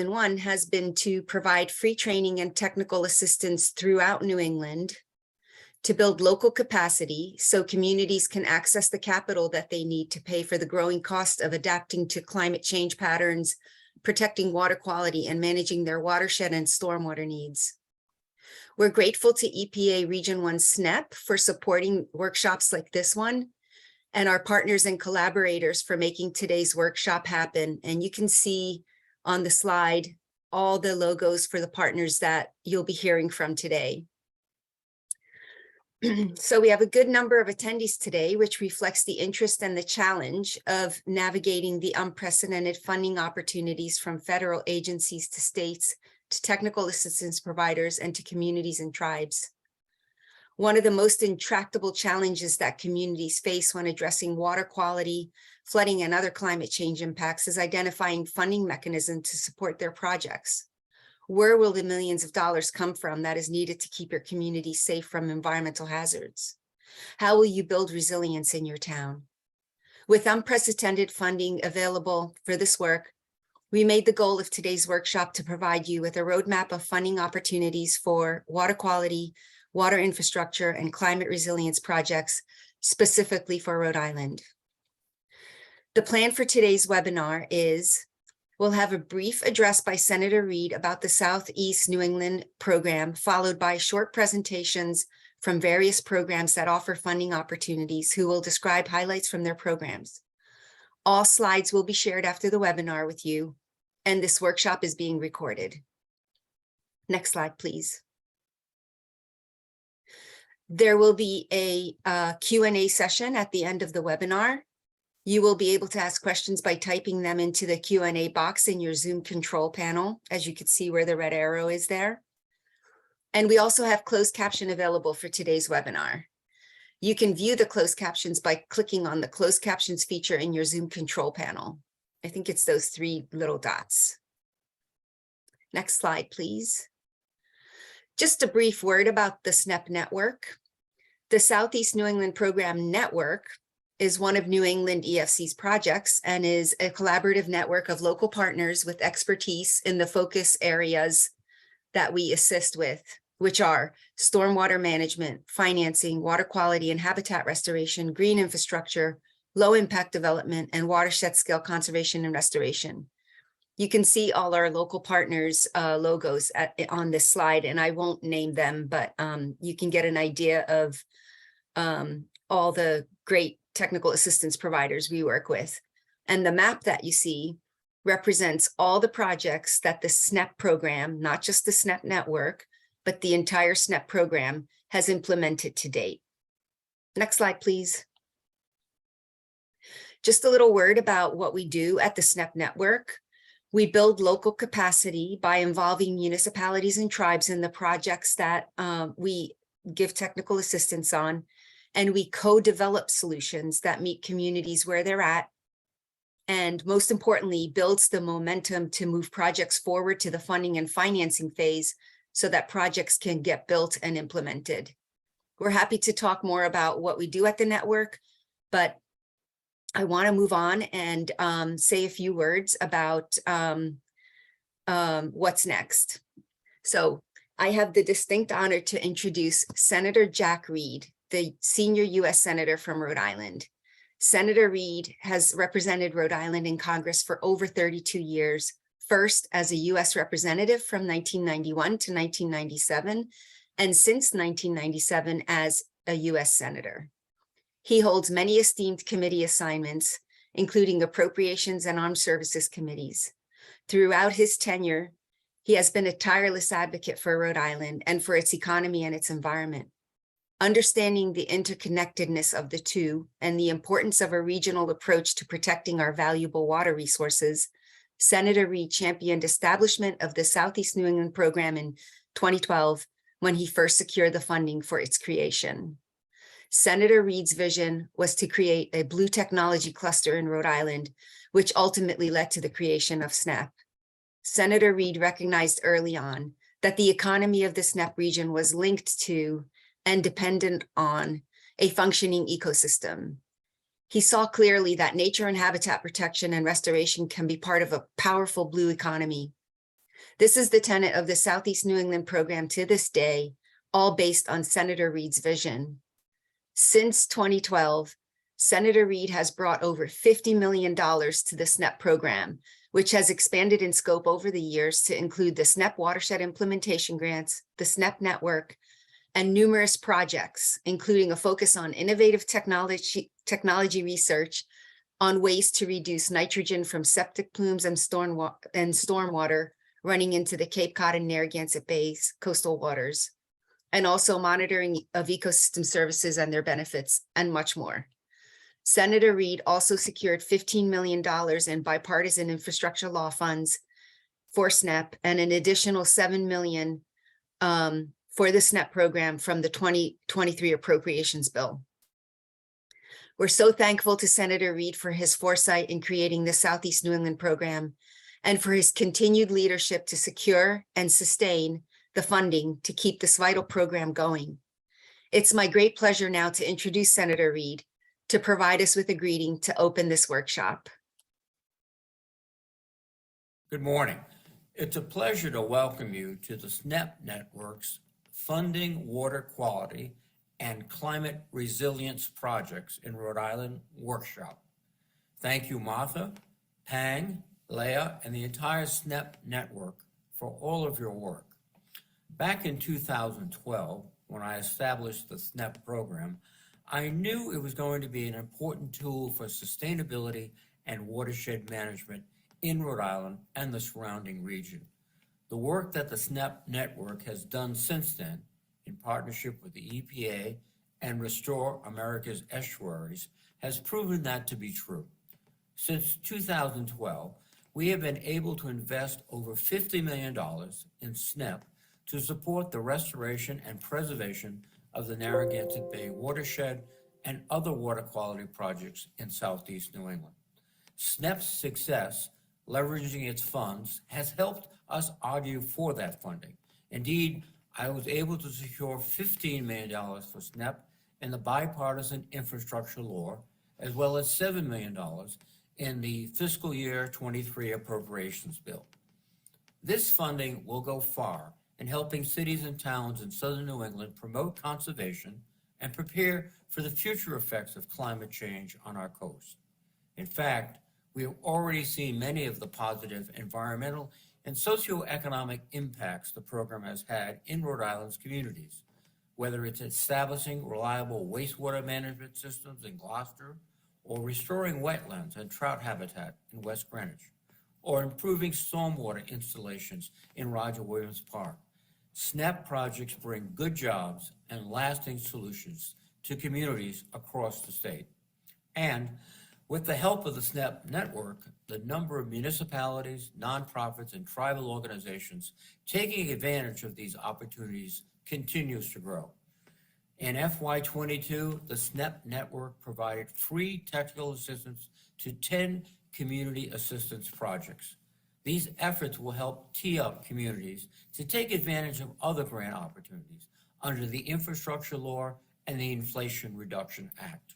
One has been to provide free training and technical assistance throughout New England to build local capacity so communities can access the capital that they need to pay for the growing cost of adapting to climate change patterns, protecting water quality, and managing their watershed and stormwater needs. We're grateful to EPA Region 1 SNEP for supporting workshops like this one, and our partners and collaborators for making today's workshop happen. And you can see on the slide all the logos for the partners that you'll be hearing from today. So we have a good number of attendees today, which reflects the interest and the challenge of navigating the unprecedented funding opportunities from federal agencies to states, to technical assistance providers, and to communities and tribes. One of the most intractable challenges that communities face when addressing water quality, flooding, and other climate change impacts is identifying funding mechanisms to support their projects. Where will the millions of dollars come from that is needed to keep your community safe from environmental hazards? How will you build resilience in your town? With unprecedented funding available for this work, we made the goal of today's workshop to provide you with a roadmap of funding opportunities for water quality, water infrastructure, and climate resilience projects specifically for Rhode Island. The plan for today's webinar is we'll have a brief address by Senator Rhode about the Southeast New England program, followed by short presentations from various programs that offer funding opportunities, who will describe highlights from their programs. All slides will be shared after the webinar with you, and this workshop is being recorded. Next slide, please. There will be a Q&A session at the end of the webinar. You will be able to ask questions by typing them into the Q&A box in your Zoom control panel, as you can see where the red arrow is there. And we also have closed caption available for today's webinar. You can view the closed captions by clicking on the closed captions feature in your Zoom control panel. I think it's those three little dots. Next slide, please. Just a brief word about the SNEP network. The Southeast New England Program Network is one of New England EFC's projects and is a collaborative network of local partners with expertise in the focus areas that we assist with, which are stormwater management, financing, water quality and habitat restoration, green infrastructure, low impact development, and watershed scale conservation and restoration. You can see all our local partners' logos on this slide, and I won't name them, but you can get an idea of all the great technical assistance providers we work with. And the map that you see represents all the projects that the SNEP program, not just the SNEP network, but the entire SNEP program has implemented to date. Next slide, please. Just a little word about what we do at the SNEP network. We build local capacity by involving municipalities and tribes in the projects that we give technical assistance on, and we co-develop solutions that meet communities where they're at, and most importantly, builds the momentum to move projects forward to the funding and financing phase so that projects can get built and implemented. We're happy to talk more about what we do at the network, but I want to move on and say a few words about what's next. So I have the distinct honor to introduce Senator Jack Reed, the senior U.S. Senator from Rhode Island. Senator Reed has represented Rhode Island in Congress for over 32 years, first as a U.S. representative from 1991 to 1997, and since 1997 as a U.S. Senator. He holds many esteemed committee assignments, including appropriations and armed services committees. Throughout his tenure, he has been a tireless advocate for Rhode Island and for its economy and its environment. Understanding the interconnectedness of the two and the importance of a regional approach to protecting our valuable water resources, Senator Reed championed establishment of the Southeast New England program in 2012 when he first secured the funding for its creation. Senator Reed's vision was to create a blue technology cluster in Rhode Island, which ultimately led to the creation of SNEP. Senator Reed recognized early on that the economy of the SNEP region was linked to and dependent on a functioning ecosystem. He saw clearly that nature and habitat protection and restoration can be part of a powerful blue economy, This is the tenet of the Southeast New England program to this day, all based on Senator Reed's vision. Since 2012, Senator Reed has brought over $50 million to the SNEP program, which has expanded in scope over the years to include the SNEP watershed implementation grants, the SNEP network, and numerous projects, including a focus on innovative technology research on ways to reduce nitrogen from septic plumes and stormwater running into the Cape Cod and Narragansett Bay's coastal waters, and also monitoring of ecosystem services and their benefits, and much more. Senator Reed also secured $15 million in bipartisan infrastructure law funds for SNEP and an additional $7 million for the SNEP program from the 2023 appropriations bill. We're so thankful to Senator Reed for his foresight in creating the Southeast New England program and for his continued leadership to secure and sustain the funding to keep this vital program going. It's my great pleasure now to introduce Senator Reed to provide us with a greeting to open this workshop. Good morning. It's a pleasure to welcome you to the SNEP Network's Funding Water Quality and Climate Resilience Projects in Rhode Island workshop. Thank you, Martha, Pang, Leah, and the entire SNEP network for all of your work. Back in 2012, when I established the SNEP program, I knew it was going to be an important tool for sustainability and watershed management in Rhode Island and the surrounding region. The work that the SNEP network has done since then, in partnership with the EPA and Restore America's Estuaries, has proven that to be true. Since 2012, we have been able to invest over $50 million in SNEP to support the restoration and preservation of the Narragansett Bay watershed and other water quality projects in Southeast New England. SNEP's success, leveraging its funds, has helped us argue for that funding. Indeed, I was able to secure $15 million for SNEP in the bipartisan infrastructure law, as well as $7 million in the fiscal year 23 appropriations bill. This funding will go far in helping cities and towns in southern New England promote conservation and prepare for the future effects of climate change on our coast. In fact, we have already seen many of the positive environmental and socioeconomic impacts the program has had in Rhode Island's communities, whether it's establishing reliable wastewater management systems in Gloucester, or restoring wetlands and trout habitat in West Greenwich, or improving stormwater installations in Roger Williams Park. SNEP projects bring good jobs and lasting solutions to communities across the state. And with the help of the SNEP network, the number of municipalities, nonprofits, and tribal organizations taking advantage of these opportunities continues to grow. In FY22, the SNEP network provided free technical assistance to 10 community assistance projects. These efforts will help tee up communities to take advantage of other grant opportunities under the infrastructure law and the Inflation Reduction Act.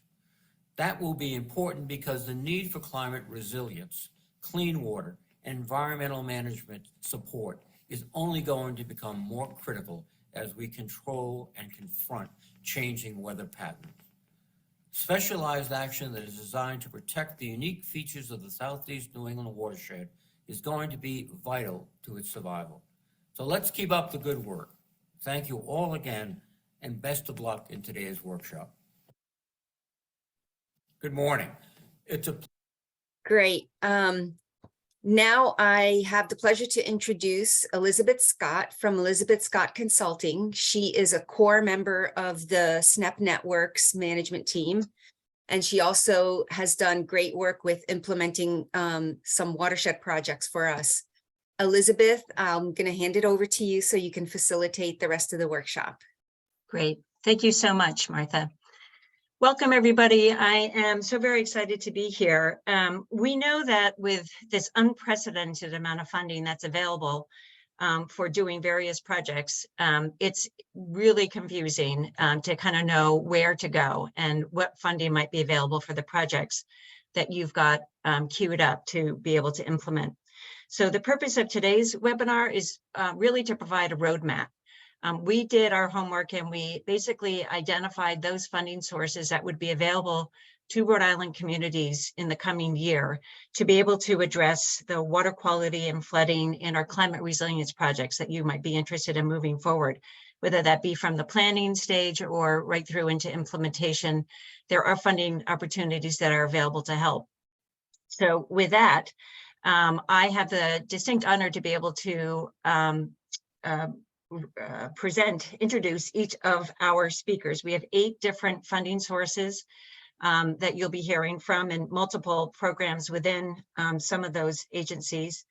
That will be important because the need for climate resilience, clean water, and environmental management support is only going to become more critical as we control and confront changing weather patterns. Specialized action that is designed to protect the unique features of the Southeast New England watershed is going to be vital to its survival. So let's keep up the good work. Thank you all again, and best of luck in today's workshop. Good morning. It's a Great. Now I have the pleasure to introduce Elizabeth Scott from Elizabeth Scott Consulting. She is a core member of the SNEP Network's management team, and she also has done great work with implementing some watershed projects for us. Elizabeth, I'm going to hand it over to you so you can facilitate the rest of the workshop. Great. Thank you so much, Martha. Welcome, everybody. I am so very excited to be here. We know that with this unprecedented amount of funding that's available for doing various projects, it's really confusing to kind of know where to go and what funding might be available for the projects that you've got queued up to be able to implement. So the purpose of today's webinar is really to provide a roadmap. We did our homework and we basically identified those funding sources that would be available to Rhode Island communities in the coming year to be able to address the water quality and flooding in our climate resilience projects that you might be interested in moving forward, whether that be from the planning stage or right through into implementation. There are funding opportunities that are available to help. So with that, I have the distinct honor to be able to introduce each of our speakers. We have 8 different funding sources that you'll be hearing from, and multiple programs within some of those agencies.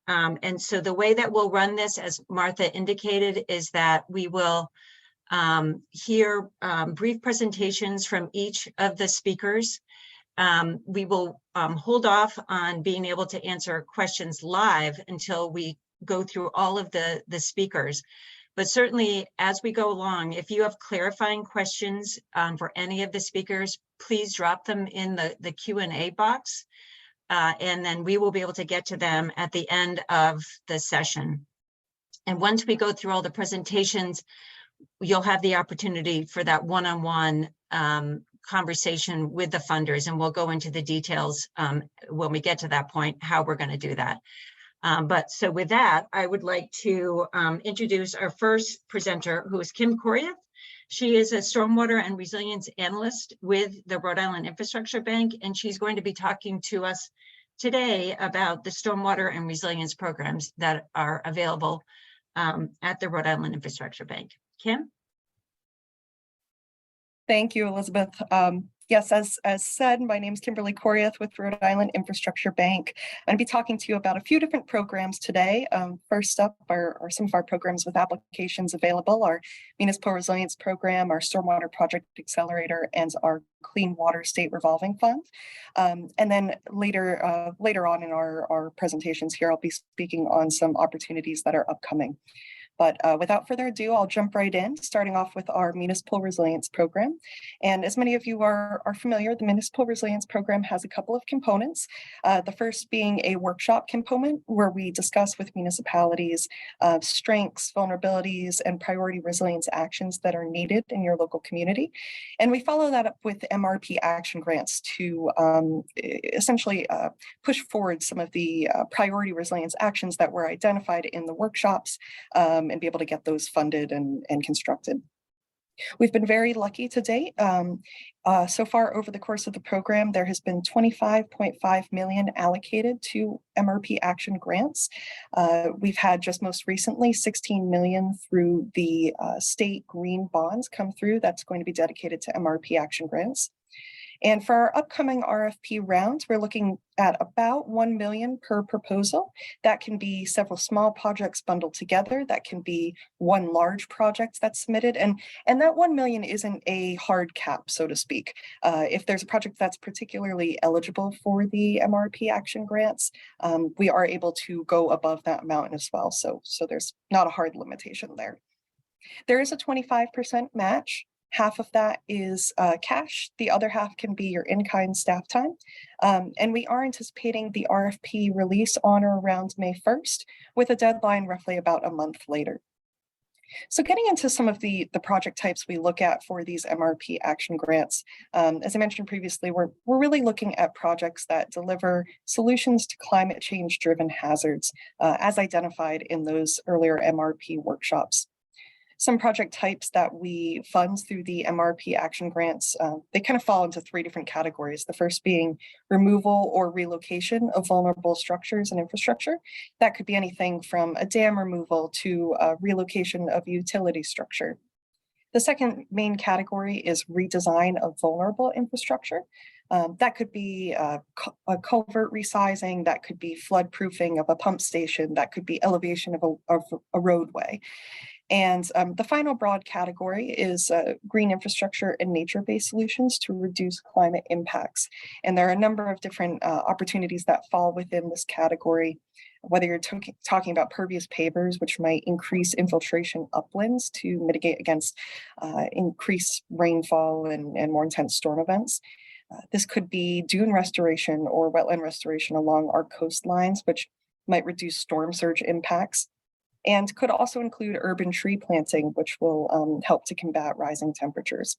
And so the way that we'll run this, as Martha indicated, is that we will hear brief presentations from each of the speakers. We will hold off on being able to answer questions live until we go through all of the speakers. But certainly, as we go along, if you have clarifying questions for any of the speakers, please drop them in the Q&A box, and then we will be able to get to them at the end of the session. And once we go through all the presentations, you'll have the opportunity for that one-on-one conversation with the funders, and we'll go into the details when we get to that point, how we're going to do that. But so with that, I would like to introduce our first presenter, who is Kim Koryath. She is a stormwater and resilience analyst with the Rhode Island Infrastructure Bank, and she's going to be talking to us today about the stormwater and resilience programs that are available at the Rhode Island Infrastructure Bank. Kim? Thank you, Elizabeth. Yes, as said, my name is Kimberly Koryath with Rhode Island Infrastructure Bank. I'm going to be talking to you about a few different programs today. First up are some of our programs with applications available: our Municipal Resilience Program, our Stormwater Project Accelerator, and our Clean Water State Revolving Fund. And then later on in our presentations here, I'll be speaking on some opportunities that are upcoming. But without further ado, I'll jump right in, starting off with our Municipal Resilience Program. And as many of you are familiar, the Municipal Resilience Program has a couple of components. The first being a workshop component where we discuss with municipalities strengths, vulnerabilities, and priority resilience actions that are needed in your local community. And we follow that up with MRP action grants to essentially push forward some of the priority resilience actions that were identified in the workshops, and be able to get those funded and constructed. We've been very lucky to date. So far over the course of the program, there has been $25.5 million allocated to MRP action grants. We've had just most recently $16 million through the state green bonds come through. That's going to be dedicated to MRP action grants. And for our upcoming RFP rounds, we're looking at about $1 million per proposal. That can be several small projects bundled together. That can be one large project that's submitted. And that $1 million isn't a hard cap, so to speak. If there's a project that's particularly eligible for the MRP action grants, we are able to go above that amount as well. So there's not a hard limitation there. There is a 25% match. Half of that is cash. The other half can be your in-kind staff time. And we are anticipating the RFP release on or around May 1st, with a deadline roughly about a month later. So getting into some of the project types we look at for these MRP action grants, as I mentioned previously, we're really looking at projects that deliver solutions to climate change driven hazards as identified in those earlier MRP workshops. Some project types that we fund through the MRP action grants, they kind of fall into 3 different categories. The first being removal or relocation of vulnerable structures and infrastructure. That could be anything from a dam removal to a relocation of utility structure. The second main category is redesign of vulnerable infrastructure. That could be a culvert resizing, that could be flood proofing of a pump station, that could be elevation of a roadway. And the final broad category is green infrastructure and nature-based solutions to reduce climate impacts. And there are a number of different opportunities that fall within this category, whether you're talking about pervious pavers, which might increase infiltration uplands to mitigate against increased rainfall and more intense storm events. This could be dune restoration or wetland restoration along our coastlines, which might reduce storm surge impacts, and could also include urban tree planting, which will help to combat rising temperatures.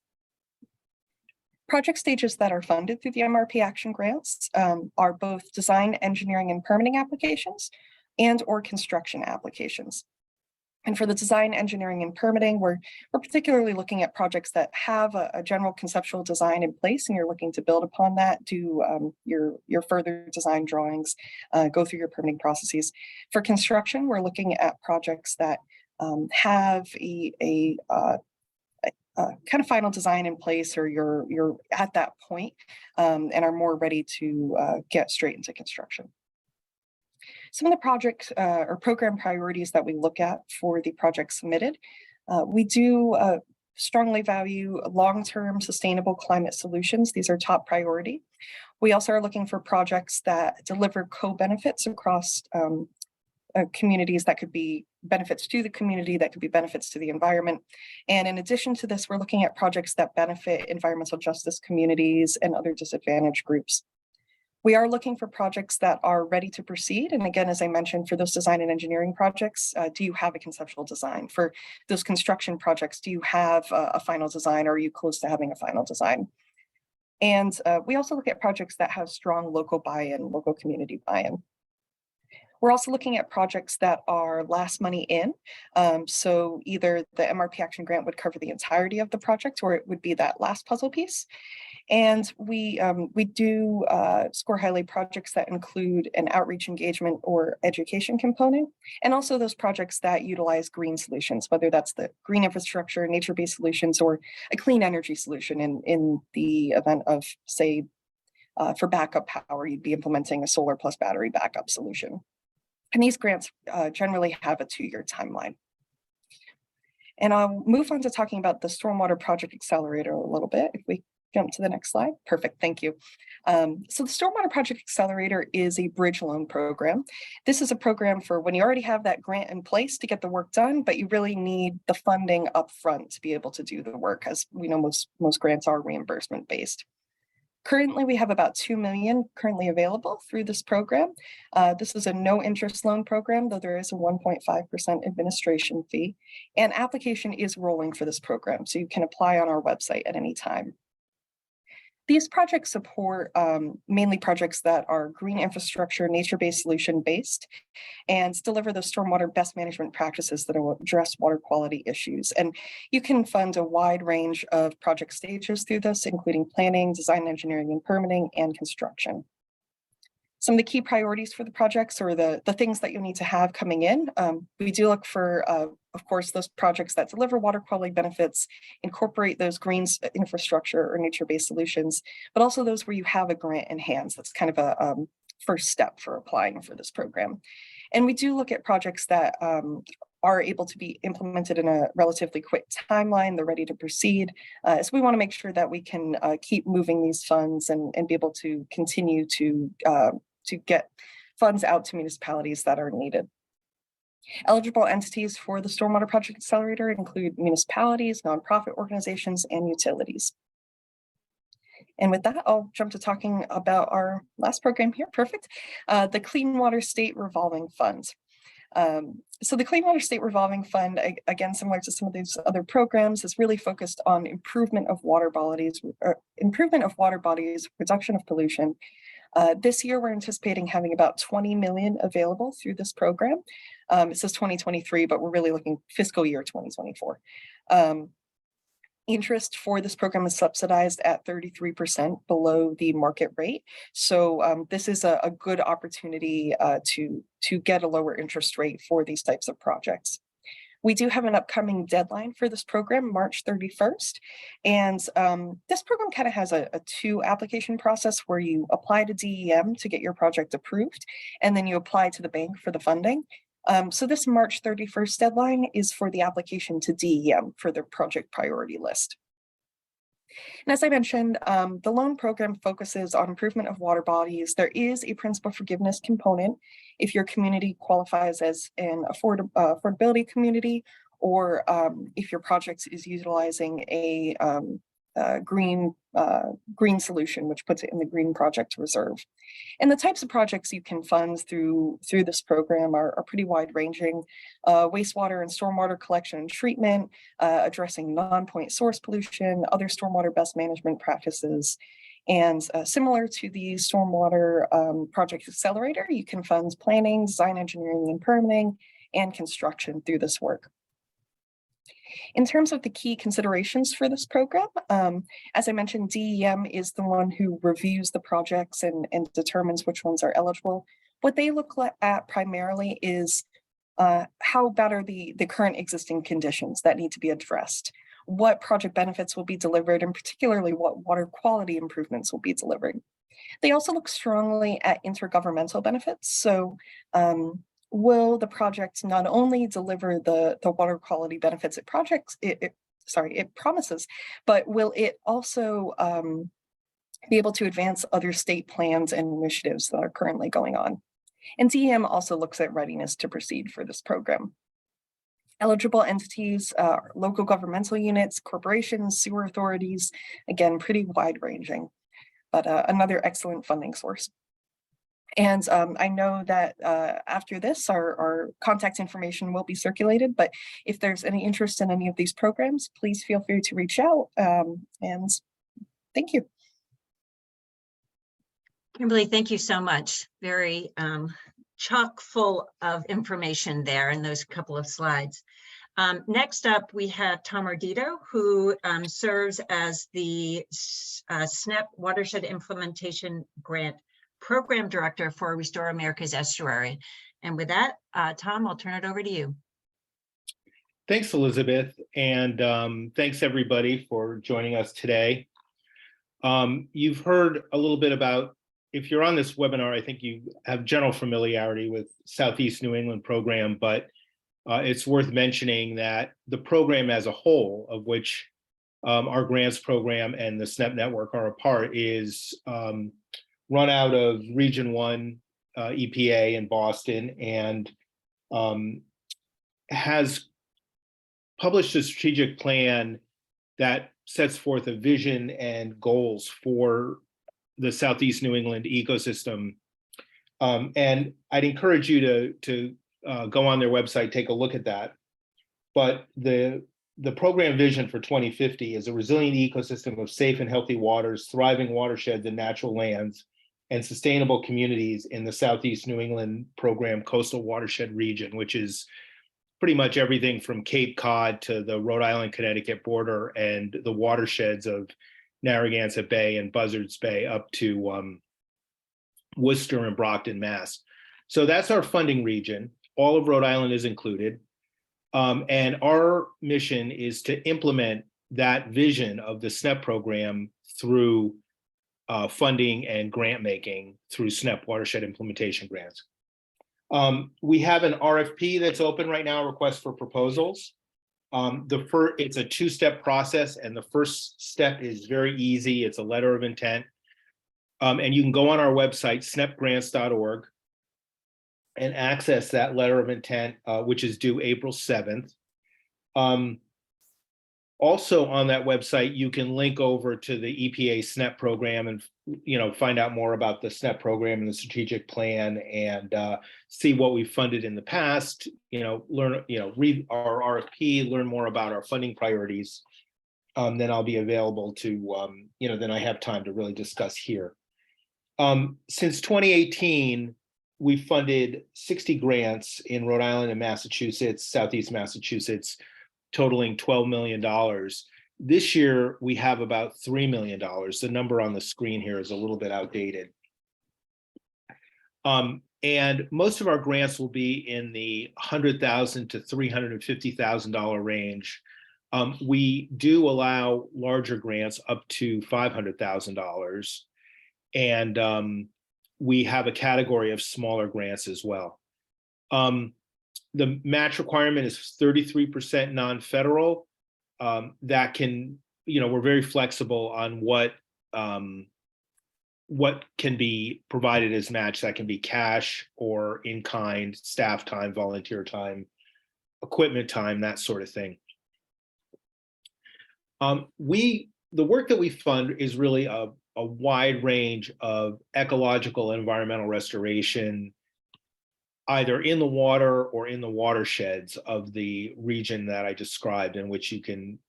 Project stages that are funded through the MRP Action Grants are both design, engineering, and permitting applications and or construction applications. And for the design, engineering, and permitting, we're particularly looking at projects that have a general conceptual design in place, and you're looking to build upon that, do your further design drawings, go through your permitting processes. For construction, we're looking at projects that have a kind of final design in place, or you're at that point and are more ready to get straight into construction. Some of the project or program priorities that we look at for the project submitted, we do strongly value long-term sustainable climate solutions. These are top priority. We also are looking for projects that deliver co-benefits across communities. That could be benefits to the community, that could be benefits to the environment. And in addition to this, we're looking at projects that benefit environmental justice communities and other disadvantaged groups. We are looking for projects that are ready to proceed. And again, as I mentioned, for those design and engineering projects, do you have a conceptual design? For those construction projects, do you have a final design, or are you close to having a final design? And we also look at projects that have strong local buy-in, local community buy-in. We're also looking at projects that are last money in. So either the MRP Action Grant would cover the entirety of the project, or it would be that last puzzle piece. And we do score highly projects that include an outreach engagement or education component, and also those projects that utilize green solutions, whether that's the green infrastructure, nature-based solutions, or a clean energy solution in the event of, say, for backup power, you'd be implementing a solar plus battery backup solution. And these grants generally have a 2-year timeline. And I'll move on to talking about the Stormwater Project Accelerator a little bit. If we jump to the next slide. Perfect, thank you. So the Stormwater Project Accelerator is a bridge loan program. This is a program for when you already have that grant in place to get the work done, but you really need the funding up front to be able to do the work, as we know most grants are reimbursement based. Currently, we have about $2 million currently available through this program. This is a no interest loan program, though there is a 1.5% administration fee, and application is rolling for this program, so you can apply on our website at any time. These projects support mainly projects that are green infrastructure, nature-based solution based, and deliver the stormwater best management practices that will address water quality issues. And you can fund a wide range of project stages through this, including planning, design, engineering, and permitting, and construction. Some of the key priorities for the projects, or the things that you need to have coming in, we do look for, of course, those projects that deliver water quality benefits, incorporate those green infrastructure or nature-based solutions, but also those where you have a grant in hand. That's kind of a first step for applying for this program. And we do look at projects that are able to be implemented in a relatively quick timeline. They're ready to proceed. So we want to make sure that we can keep moving these funds and be able to continue to get funds out to municipalities that are needed. Eligible entities for the Stormwater Project Accelerator include municipalities, nonprofit organizations, and utilities. And with that, I'll jump to talking about our last program here. Perfect. The Clean Water State Revolving Fund. So the Clean Water State Revolving Fund, again, similar to some of these other programs, is really focused on improvement of water bodies, reduction of pollution. This year, we're anticipating having about 20 million available through this program. It says 2023, but we're really looking fiscal year 2024. Interest for this program is subsidized at 33% below the market rate. So this is a good opportunity to get a lower interest rate for these types of projects. We do have an upcoming deadline for this program, March 31st. And this program kind of has a 2 application process where you apply to DEM to get your project approved, and then you apply to the bank for the funding. So this March 31st deadline is for the application to DEM for the project priority list. And as I mentioned, the loan program focuses on improvement of water bodies. There is a principal forgiveness component if your community qualifies as an affordability community, or if your project is utilizing a green solution, which puts it in the Green Project Reserve. And the types of projects you can fund through this program are pretty wide ranging. Wastewater and stormwater collection and treatment, addressing non-point source pollution, other stormwater best management practices. And similar to the Stormwater Project Accelerator, you can fund planning, design engineering and permitting, and construction through this work. In terms of the key considerations for this program, as I mentioned, DEM is the one who reviews the projects and determines which ones are eligible. What they look at primarily is how bad are the current existing conditions that need to be addressed, what project benefits will be delivered, and particularly what water quality improvements will be delivered. They also look strongly at intergovernmental benefits. So will the project not only deliver the water quality benefits it promises, but will it also be able to advance other state plans and initiatives that are currently going on? And DEM also looks at readiness to proceed for this program. Eligible entities, local governmental units, corporations, sewer authorities, again, pretty wide ranging, but another excellent funding source. And I know that after this, our contact information will be circulated, but if there's any interest in any of these programs, please feel free to reach out, and thank you. Kimberly, thank you so much. Very chock full of information there in those couple of slides. Next up, we have Tom Ardito, who serves as the SNEP Watershed Implementation Grant Program Director for Restore America's Estuary. And with that, Tom, I'll turn it over to you. Thanks, Elizabeth, and thanks everybody for joining us today. You've heard a little bit about, if you're on this webinar, I think you have general familiarity with Southeast New England program, but it's worth mentioning that the program as a whole, of which our grants program and the SNEP network are a part, is run out of Region 1 EPA in Boston, and has published a strategic plan that sets forth a vision and goals for the Southeast New England ecosystem. And I'd encourage you to go on their website, take a look at that. But the program vision for 2050 is a resilient ecosystem of safe and healthy waters, thriving watersheds and natural lands, and sustainable communities in the Southeast New England program coastal watershed region, which is pretty much everything from Cape Cod to the Rhode Island, Connecticut border and the watersheds of Narragansett Bay and Buzzards Bay up to Worcester and Brockton, Mass. So that's our funding region. All of Rhode Island is included. And our mission is to implement that vision of the SNEP program through funding and grant making through SNEP watershed implementation grants. We have an RFP that's open right now, request for proposals. It's a two-step process, and the first step is very easy. It's a letter of intent. And you can go on our website, snepgrants.org, and access that letter of intent, which is due April 7th. Also on that website, you can link over to the EPA SNEP program and find out more about the SNEP program and the strategic plan, and see what we've funded in the past. Read our RFP, learn more about our funding priorities. Then I'll be available to then I have time to really discuss here. Since 2018, we funded 60 grants in Rhode Island and Massachusetts, Southeast Massachusetts, totaling $12 million. This year, we have about $3 million. The number on the screen here is a little bit outdated. And most of our grants will be in the $100,000 to $350,000 range. We do allow larger grants up to $500,000. And we have a category of smaller grants as well. The match requirement is 33% non-federal. That can, we're very flexible on what can be provided as match. That can be cash or in-kind, staff time, volunteer time, equipment time, that sort of thing. We the work that we fund is really a wide range of ecological and environmental restoration, either in the water or in the watersheds of the region that I described, in which you can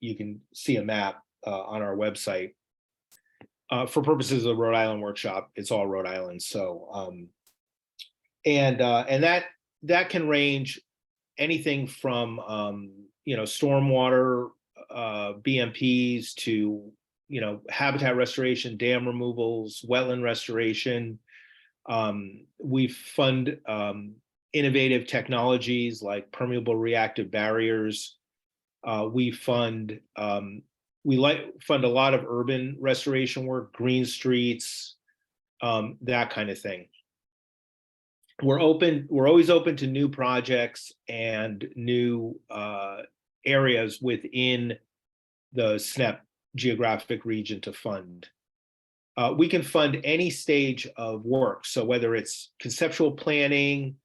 see a map on our website. For purposes of the Rhode Island workshop, it's all Rhode Island. So, and that can range anything from stormwater BMPs to habitat restoration, dam removals, wetland restoration. We fund innovative technologies like permeable reactive barriers. We fund a lot of urban restoration work, green streets, that kind of thing. We're always open to new projects and new areas within the SNEP geographic region to fund. We can fund any stage of work. So whether it's conceptual planning,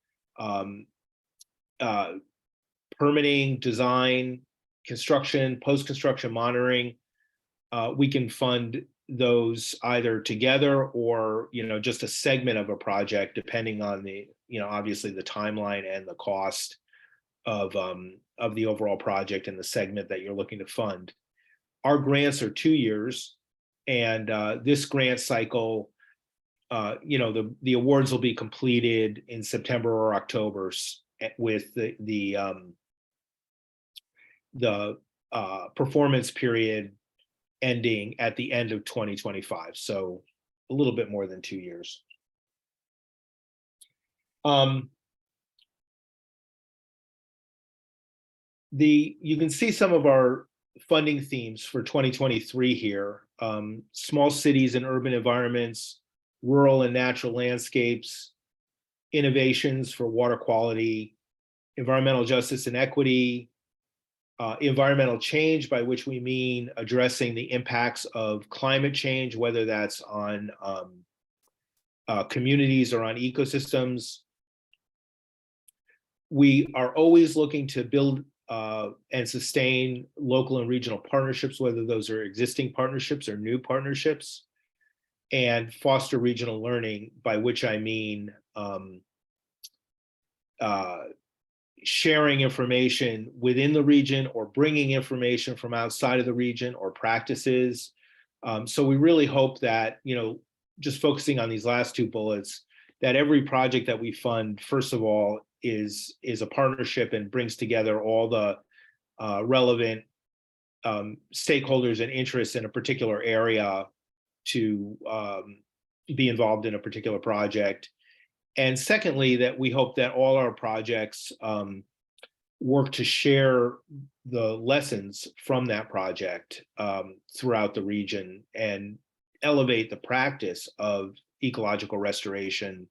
permitting, design, construction, post-construction monitoring, we can fund those either together or just a segment of a project, depending on the obviously the timeline and the cost of the overall project and the segment that you're looking to fund. Our grants are 2 years, and this grant cycle, the awards will be completed in September or October with the performance period ending at the end of 2025. So a little bit more than 2 years. You can see some of our funding themes for 2023 here. Small cities and urban environments, rural and natural landscapes, innovations for water quality, environmental justice and equity, environmental change, by which we mean addressing the impacts of climate change, whether that's on communities or on ecosystems. We are always looking to build and sustain local and regional partnerships, whether those are existing partnerships or new partnerships, and foster regional learning, by which I mean sharing information within the region or bringing information from outside of the region or practices. So we really hope that, just focusing on these last two bullets, that every project that we fund, first of all, is a partnership and brings together all the relevant stakeholders and interests in a particular area to be involved in a particular project. And secondly, that we hope that all our projects work to share the lessons from that project throughout the region and elevate the practice of ecological restoration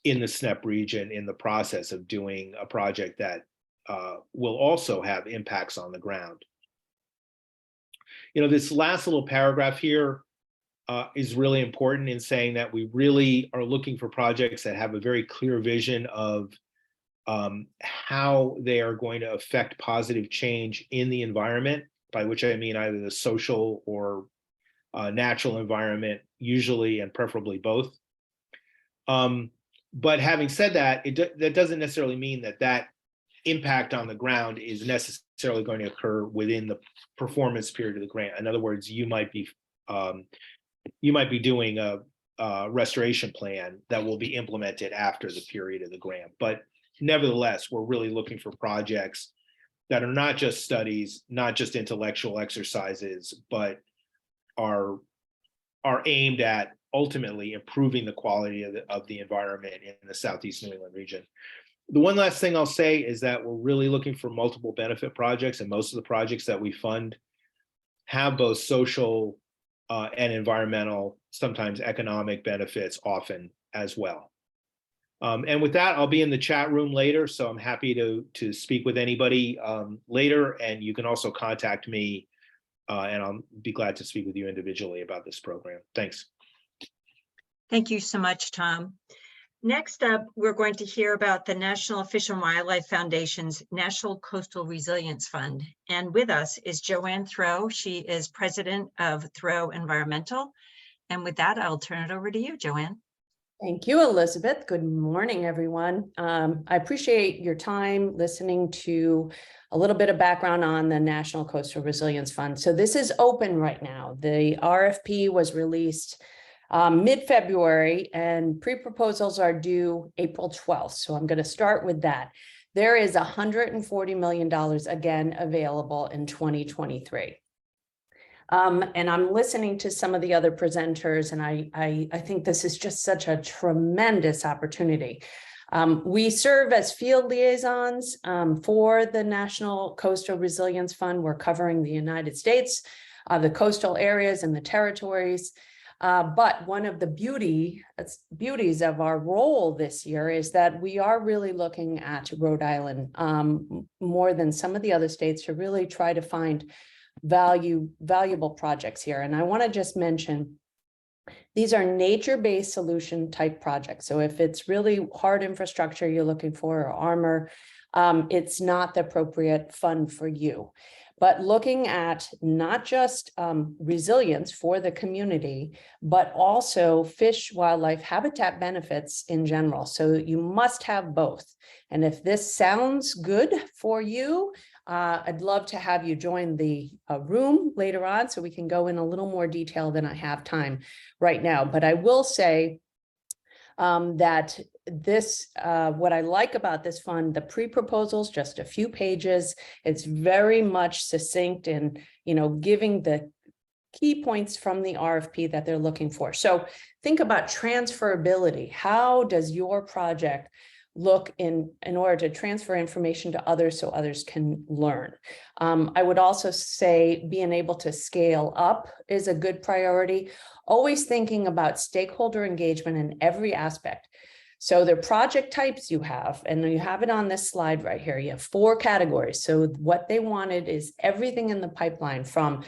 in the SNEP region in the process of doing a project that will also have impacts on the ground. This last little paragraph here is really important in saying that we really are looking for projects that have a very clear vision of how they are going to affect positive change in the environment, by which I mean either the social or natural environment, usually and preferably both. But having said that, that doesn't necessarily mean that impact on the ground is necessarily going to occur within the performance period of the grant. In other words, you might be doing a restoration plan that will be implemented after the period of the grant. But nevertheless, we're really looking for projects that are not just studies, not just intellectual exercises, but are aimed at ultimately improving the quality of the environment in the Southeast New England region. The one last thing I'll say is that we're really looking for multiple benefit projects, and most of the projects that we fund have both social and environmental, sometimes economic benefits often as well. And with that, I'll be in the chat room later, so I'm happy to speak with anybody later, and you can also contact me and I'll be glad to speak with you individually about this program. Thanks. Thank you so much, Tom. Next up, we're going to hear about the National Fish and Wildlife Foundation's National Coastal Resilience Fund. And with us is Joanne Throw. She is president of Throw Environmental. And with that, I'll turn it over to you, Joanne. Thank you, Elizabeth. Good morning, everyone. I appreciate your time listening to a little bit of background on the National Coastal Resilience Fund. So this is open right now. The RFP was released mid-February and pre-proposals are due April 12th. So I'm going to start with that. There is $140 million again available in 2023. And I'm listening to some of the other presenters, and I think this is just such a tremendous opportunity. We serve as field liaisons for the National Coastal Resilience Fund. We're covering the United States, the coastal areas and the territories. But one of the beauties of our role this year is that we are really looking at Rhode Island more than some of the other states to really try to find valuable projects here. And I want to just mention, these are nature-based solution type projects. So if it's really hard infrastructure you're looking for or armor, it's not the appropriate fund for you. But looking at not just resilience for the community, but also fish, wildlife, habitat benefits in general. So you must have both. And if this sounds good for you, I'd love to have you join the room later on so we can go in a little more detail than I have time right now. But I will say that this, what I like about this fund, the pre-proposals, just a few pages, it's very much succinct and, giving the key points from the RFP that they're looking for. So think about transferability. How does your project look in order to transfer information to others so others can learn? I would also say being able to scale up is a good priority. Always thinking about stakeholder engagement in every aspect. So the project types you have, and you have it on this slide right here, you have 4 categories. So what they wanted is everything in the pipeline from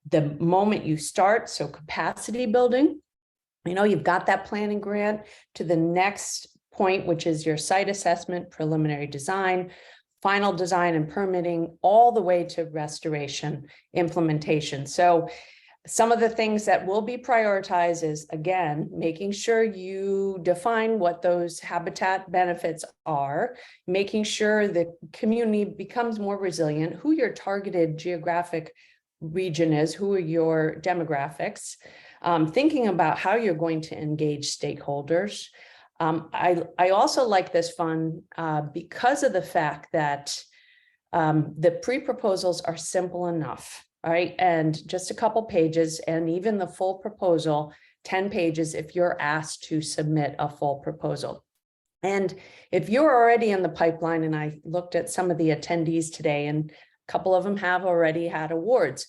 the moment you start, so capacity building, you've got that planning grant, to the next point, which is your site assessment, preliminary design, final design and permitting, all the way to restoration implementation. So some of the things that will be prioritized is, again, making sure you define what those habitat benefits are, making sure the community becomes more resilient, who your targeted geographic region is, who are your demographics, thinking about how you're going to engage stakeholders. I also like this fund because of the fact that the pre-proposals are simple enough. All right, and just a couple pages, and even the full proposal, 10 pages if you're asked to submit a full proposal. And if you're already in the pipeline, and I looked at some of the attendees today, and a couple of them have already had awards.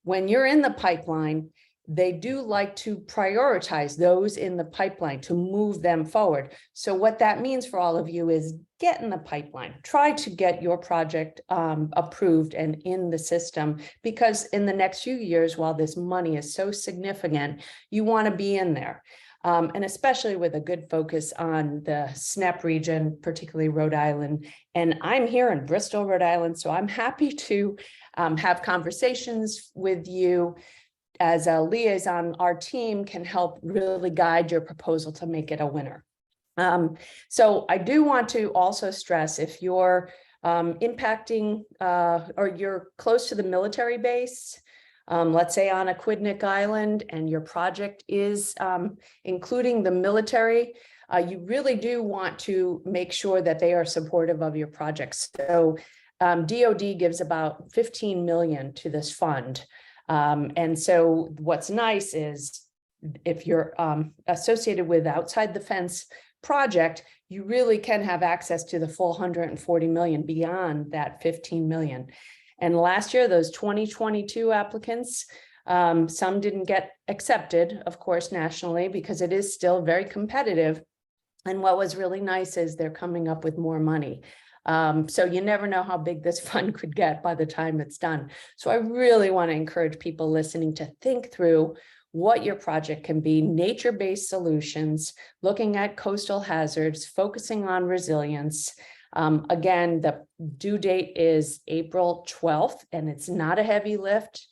When you're in the pipeline, they do like to prioritize those in the pipeline to move them forward. So what that means for all of you is get in the pipeline, try to get your project approved and in the system, because in the next few years, while this money is so significant, you want to be in there. And especially with a good focus on the SNEP region, particularly Rhode Island. And I'm here in Bristol, Rhode Island, so I'm happy to have conversations with you. As a liaison, our team can help really guide your proposal to make it a winner. So I do want to also stress, if you're impacting or you're close to the military base, let's say on Aquidneck Island, and your project is including the military, you really do want to make sure that they are supportive of your projects. So DoD gives about $15 million to this fund. And so what's nice is if you're associated with outside the fence project, you really can have access to the full 140 million beyond that 15 million. And last year, those 2022 applicants, some didn't get accepted, of course, nationally, because it is still very competitive. And what was really nice is they're coming up with more money. So you never know how big this fund could get by the time it's done. So I really want to encourage people listening to think through what your project can be, nature-based solutions, looking at coastal hazards, focusing on resilience. Again, the due date is April 12th, and it's not a heavy lift.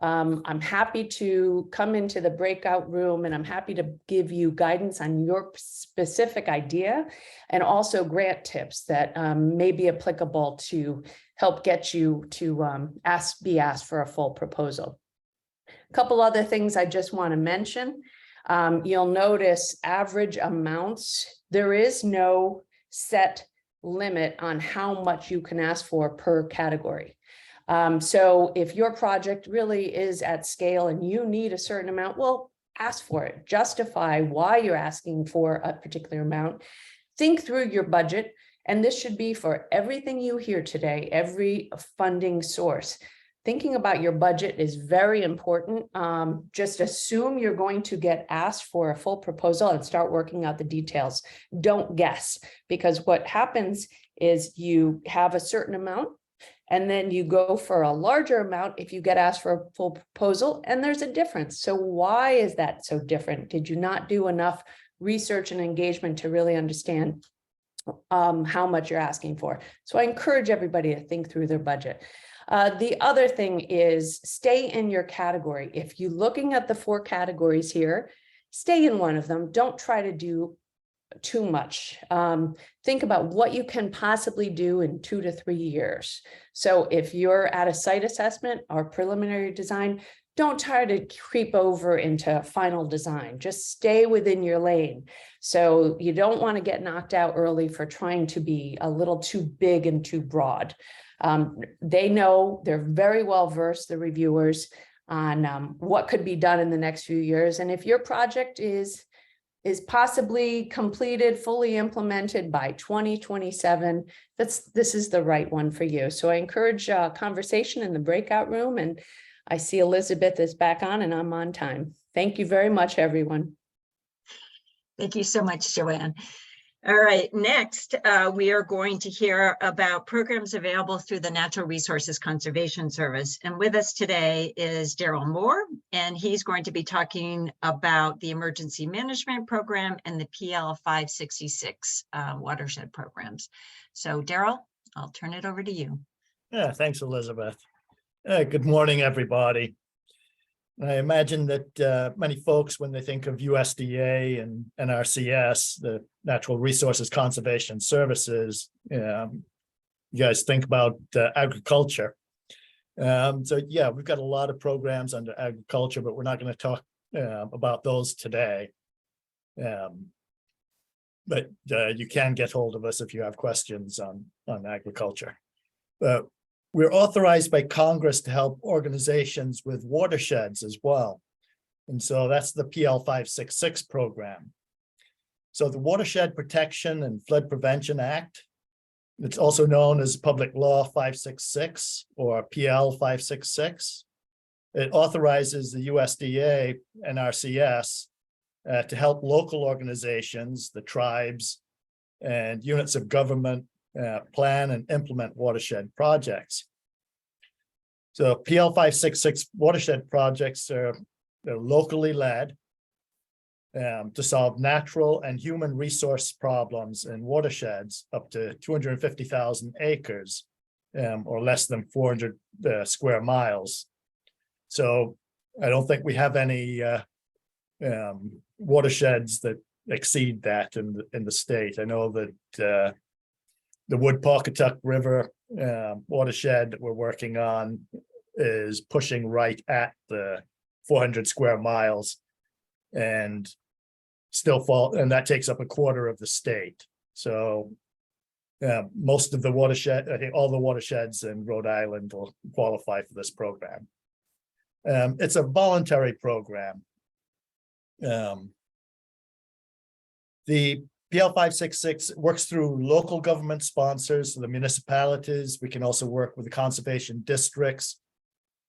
I'm happy to come into the breakout room, and I'm happy to give you guidance on your specific idea and also grant tips that may be applicable to help get you to be asked for a full proposal. A couple other things I just want to mention. You'll notice average amounts. There is no set limit on how much you can ask for per category. So if your project really is at scale and you need a certain amount, well, ask for it. Justify why you're asking for a particular amount. Think through your budget. And this should be for everything you hear today, every funding source. Thinking about your budget is very important. Just assume you're going to get asked for a full proposal and start working out the details. Don't guess, because what happens is you have a certain amount and then you go for a larger amount if you get asked for a full proposal, and there's a difference. So why is that so different? Did you not do enough research and engagement to really understand how much you're asking for? So I encourage everybody to think through their budget. The other thing is stay in your category. If you're looking at the 4 categories here, stay in one of them. Don't try to do too much. Think about what you can possibly do in 2 to 3 years. So if you're at a site assessment or preliminary design, don't try to creep over into final design. Just stay within your lane. So you don't want to get knocked out early for trying to be a little too big and too broad. They know, they're very well versed, the reviewers, on what could be done in the next few years. And if your project is possibly completed, fully implemented by 2027, this is the right one for you. So I encourage conversation in the breakout room, and I see Elizabeth is back on and I'm on time. Thank you very much, everyone. Thank you so much, Joanne. All right, next, we are going to hear about programs available through the Natural Resources Conservation Service. And with us today is Daryl Moore, and he's going to be talking about the Emergency Management Program and the PL 566 watershed programs. So Daryl, I'll turn it over to you. Yeah, thanks, Elizabeth. Good morning, everybody. I imagine that many folks, when they think of USDA and NRCS, the Natural Resources Conservation Services, you guys think about agriculture. So yeah, we've got a lot of programs under agriculture, but we're not going to talk about those today. But you can get hold of us if you have questions on agriculture. We're authorized by Congress to help organizations with watersheds as well. And so that's the PL 566 program. So the Watershed Protection and Flood Prevention Act, it's also known as Public Law 566 or PL 566. It authorizes the USDA and NRCS to help local organizations, the tribes, and units of government plan and implement watershed projects. So PL 566 watershed projects they're locally led to solve natural and human resource problems in watersheds up to 250,000 acres or less than 400 square miles. So I don't think we have any watersheds that exceed that in the state. I know that the Wood-Pawcatuck River watershed that we're working on is pushing right at the 400 square miles and and that takes up a quarter of the state. So most of the watershed, I think all the watersheds in Rhode Island will qualify for this program. It's a voluntary program. The PL 566 works through local government sponsors, so the municipalities. We can also work with the conservation districts.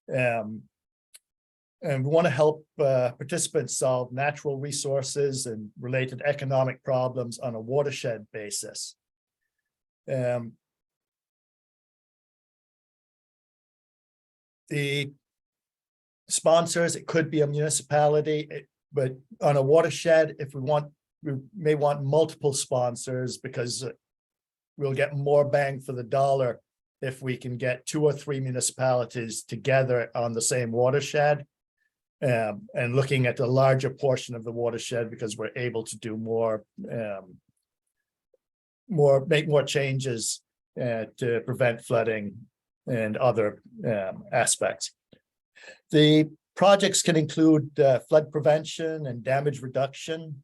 And we want to help participants solve natural resources and related economic problems on a watershed basis. The sponsors, it could be a municipality, but on a watershed, if we may want multiple sponsors because we'll get more bang for the dollar if we can get 2 or 3 municipalities together on the same watershed. And looking at the larger portion of the watershed because we're able to do make more changes to prevent flooding and other aspects. The projects can include flood prevention and damage reduction,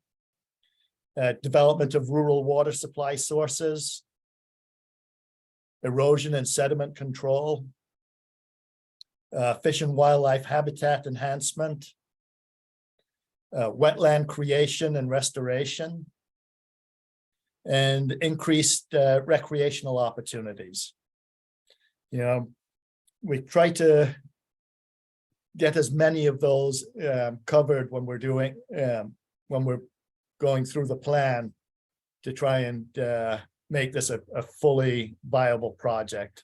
development of rural water supply sources, erosion and sediment control, fish and wildlife habitat enhancement, wetland creation and restoration, and increased recreational opportunities. We try to get as many of those covered when we're going through the plan to try and make this a fully viable project.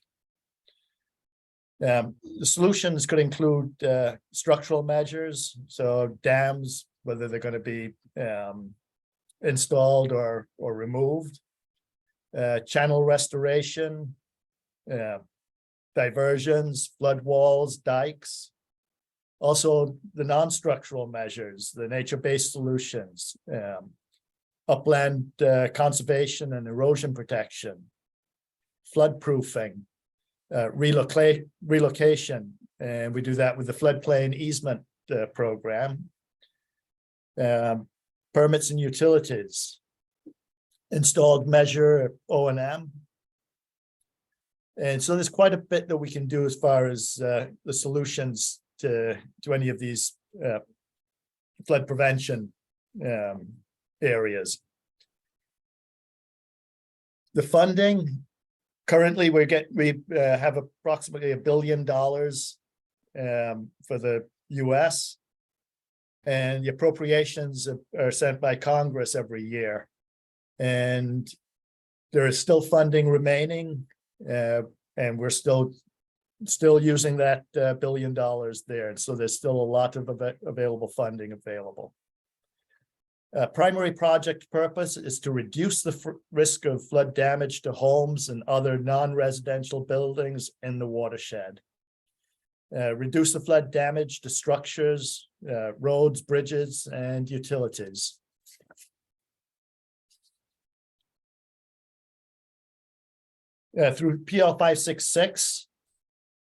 The solutions could include structural measures, so dams, whether they're going to be installed or removed, channel restoration, diversions, flood walls, dikes. Also, the non-structural measures, the nature-based solutions, upland conservation and erosion protection, flood proofing, relocation, and we do that with the floodplain easement program, permits and utilities, installed measure O&M. And so there's quite a bit that we can do as far as the solutions to any of these flood prevention areas. The funding, currently we have approximately $1 billion for the US, and the appropriations are sent by Congress every year. And there is still funding remaining, and we're still using that $1 billion there. And so there's still a lot of available funding available. Primary project purpose is to reduce the risk of flood damage to homes and other non-residential buildings in the watershed. Reduce the flood damage to structures, roads, bridges, and utilities. Through PL 566,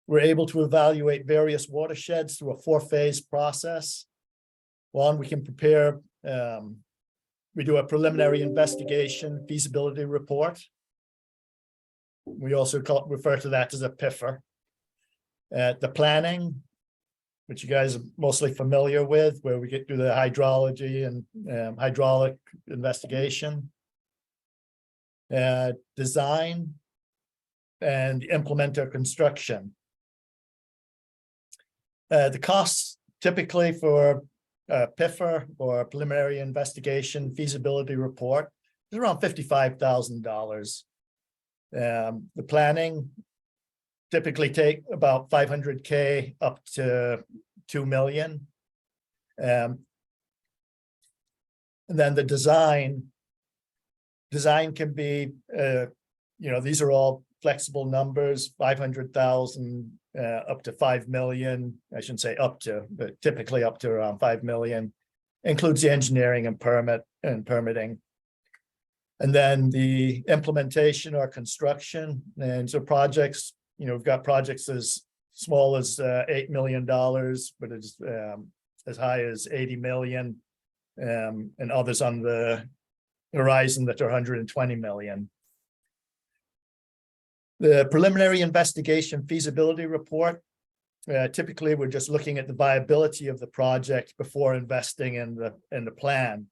we're able to evaluate various watersheds through a 4-phase process. One, we can prepare, we do a preliminary investigation feasibility report. We also refer to that as a PIFR. The planning, which you guys are mostly familiar with, where we get to the hydrology and hydraulic investigation. Design and implement our construction. The costs typically for PIFR or preliminary investigation feasibility report is around $55,000. The planning typically take about $500K up to $2 million. And then the design can be, these are all flexible numbers, 500,000 up to 5 million. I shouldn't say up to, but typically up to around 5 million. Includes the engineering and permitting. And then the implementation or construction. And so projects, we've got projects as small as $8 million, but it's as high as 80 million, and others on the horizon that are 120 million. The preliminary investigation feasibility report, typically we're just looking at the viability of the project before investing in the plan.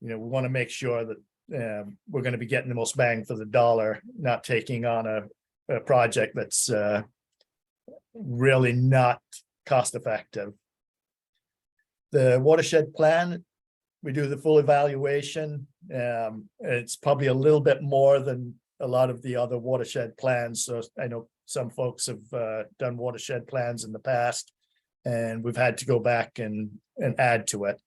We want to make sure that we're going to be getting the most bang for the dollar, not taking on a project that's really not cost effective. The watershed plan, we do the full evaluation. It's probably a little bit more than a lot of the other watershed plans. So I know some folks have done watershed plans in the past. and we've had to go back and add to it.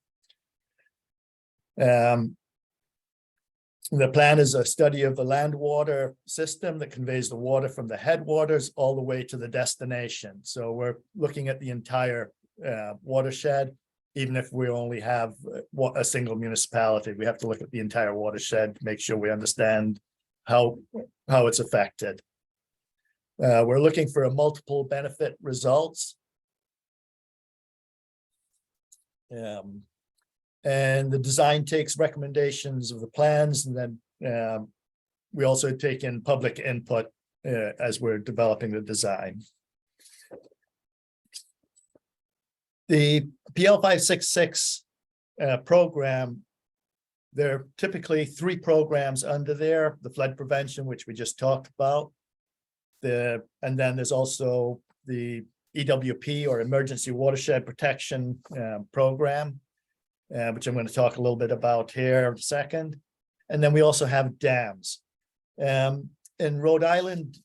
The plan is a study of the land water system that conveys the water from the headwaters all the way to the destination. So we're looking at the entire watershed, even if we only have a single municipality. We have to look at the entire watershed to make sure we understand how it's affected. We're looking for a multiple benefit results. And the design takes recommendations of the plans, and then we also take in public input as we're developing the design. The PL 566 program, there are typically 3 programs under there: the flood prevention, which we just talked about, and then there's also the EWP, or Emergency Watershed Protection program, which I'm going to talk a little bit about here in a second. And then we also have dams. In Rhode Island,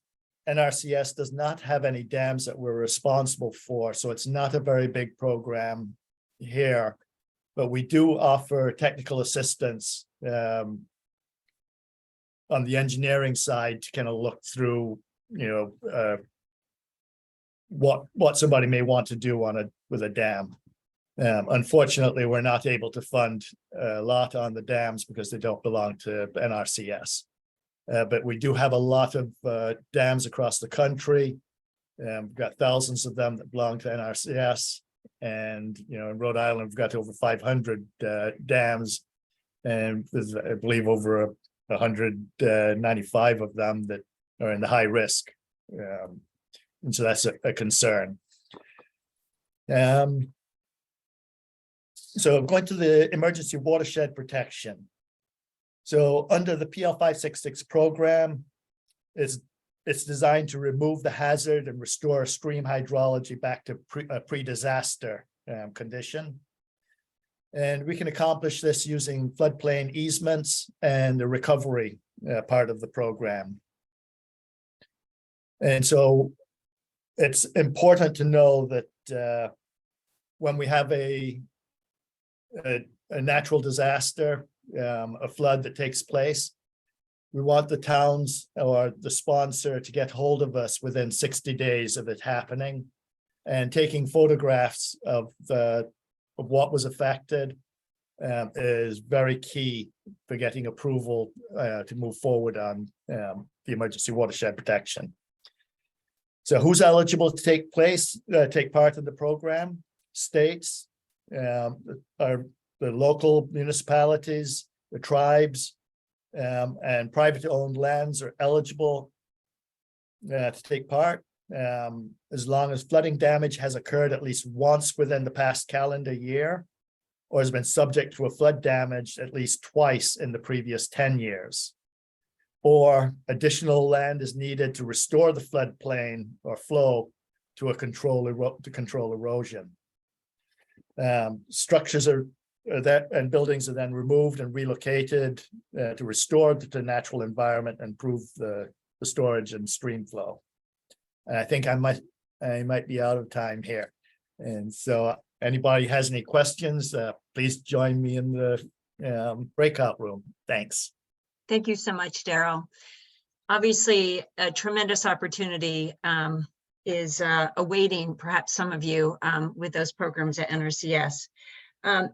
NRCS does not have any dams that we're responsible for, so it's not a very big program here, but we do offer technical assistance on the engineering side to kind of look through, what somebody may want to do with a dam. Unfortunately, we're not able to fund a lot on the dams because they don't belong to NRCS. But we do have a lot of dams across the country. We've got thousands of them that belong to NRCS. And, in Rhode Island, we've got over 500 dams. And there's, I believe, over 195 of them that are in the high risk. And so that's a concern. So going to the emergency watershed protection. So under the PL 566 program, it's designed to remove the hazard and restore stream hydrology back to pre-disaster condition. And we can accomplish this using floodplain easements and the recovery part of the program. And so it's important to know that when we have a natural disaster, a flood that takes place, we want the towns or the sponsor to get hold of us within 60 days of it happening, and taking photographs of what was affected is very key for getting approval to move forward on the emergency watershed protection. So who's eligible to take part in the program? States, are the local municipalities, the tribes, and privately owned lands are eligible to take part, as long as flooding damage has occurred at least once within the past calendar year, or has been subject to a flood damage at least twice in the previous 10 years. Or additional land is needed to restore the floodplain or flow to control erosion. Structures and buildings are then removed and relocated to restore the natural environment and improve the storage and stream flow. And I think I might be out of time here. And so anybody has any questions, please join me in the breakout room. Thanks. Thank you so much, Daryl. Obviously, a tremendous opportunity is awaiting perhaps some of you with those programs at NRCS.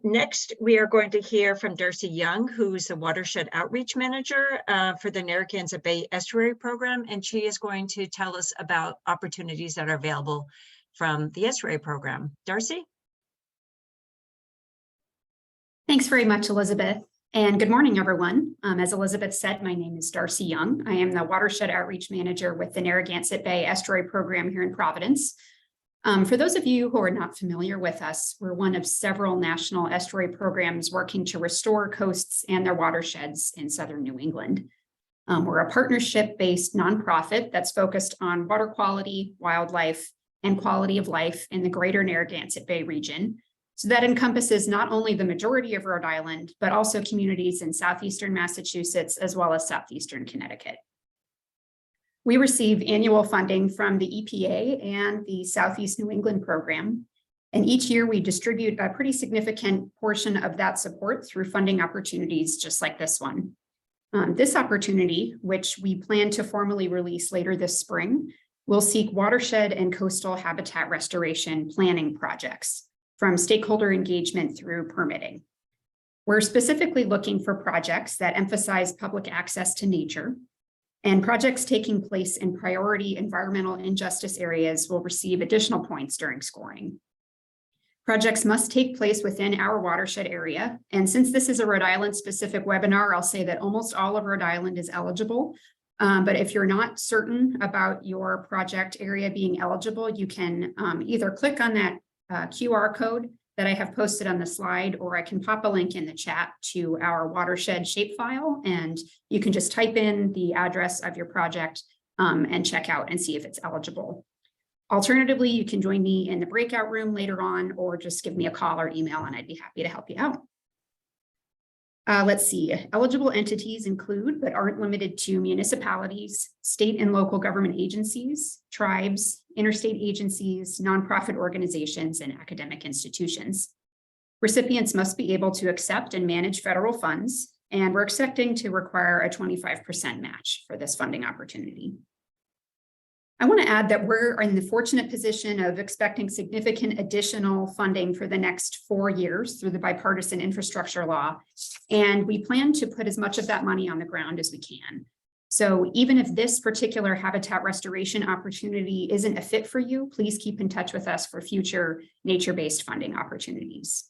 Next, we are going to hear from Darcy Young, who's the Watershed Outreach Manager for the Narragansett Bay Estuary Program, and she is going to tell us about opportunities that are available from the Estuary Program. Darcy? Thanks very much, Elizabeth. And good morning, everyone. As Elizabeth said, my name is Darcy Young. I am the Watershed Outreach Manager with the Narragansett Bay Estuary Program here in Providence. For those of you who are not familiar with us, we're one of several national estuary programs working to restore coasts and their watersheds in southern New England. We're a partnership-based nonprofit that's focused on water quality, wildlife, and quality of life in the greater Narragansett Bay region. So that encompasses not only the majority of Rhode Island, but also communities in southeastern Massachusetts, as well as southeastern Connecticut. We receive annual funding from the EPA and the Southeast New England program. And each year we distribute a pretty significant portion of that support through funding opportunities just like this one. This opportunity, which we plan to formally release later this spring, will seek watershed and coastal habitat restoration planning projects from stakeholder engagement through permitting. We're specifically looking for projects that emphasize public access to nature, and projects taking place in priority environmental injustice areas will receive additional points during scoring. Projects must take place within our watershed area. And since this is a Rhode Island specific webinar, I'll say that almost all of Rhode Island is eligible. But if you're not certain about your project area being eligible, you can either click on that QR code that I have posted on the slide, or I can pop a link in the chat to our watershed shapefile, and you can just type in the address of your project and check out and see if it's eligible. Alternatively, you can join me in the breakout room later on, or just give me a call or email and I'd be happy to help you out. Let's see, eligible entities include, but aren't limited to, municipalities, state and local government agencies, tribes, interstate agencies, nonprofit organizations, and academic institutions. Recipients must be able to accept and manage federal funds, and we're expecting to require a 25% match for this funding opportunity. I want to add that we're in the fortunate position of expecting significant additional funding for the next 4 years through the bipartisan infrastructure law. And we plan to put as much of that money on the ground as we can. So even if this particular habitat restoration opportunity isn't a fit for you, please keep in touch with us for future nature-based funding opportunities.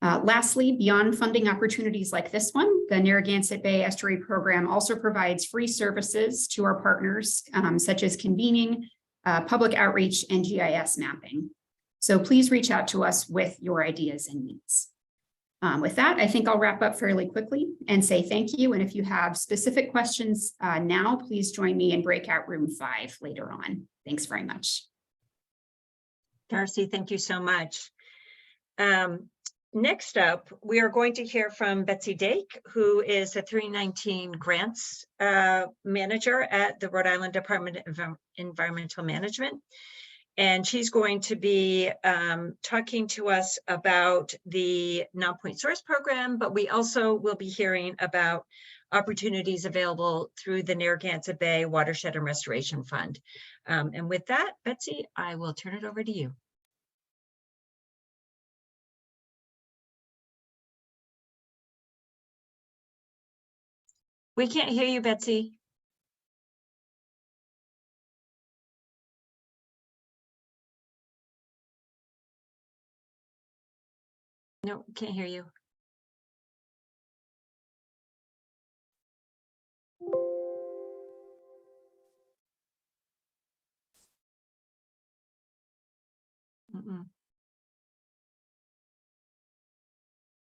Lastly, beyond funding opportunities like this one, the Narragansett Bay Estuary Program also provides free services to our partners, such as convening, public outreach, and GIS mapping. So please reach out to us with your ideas and needs. With that, I think I'll wrap up fairly quickly and say thank you. And if you have specific questions now, please join me in breakout room 5 later on. Thanks very much. Darcy, thank you so much. Next up, we are going to hear from Betsy Dake, who is the 319 grants manager at the Rhode Island Department of Environmental Management. And she's going to be talking to us about the non-point source program, but we also will be hearing about opportunities available through the Narragansett Bay Watershed and Restoration Fund. And with that, Betsy, I will turn it over to you. We can't hear you, Betsy. No, can't hear you.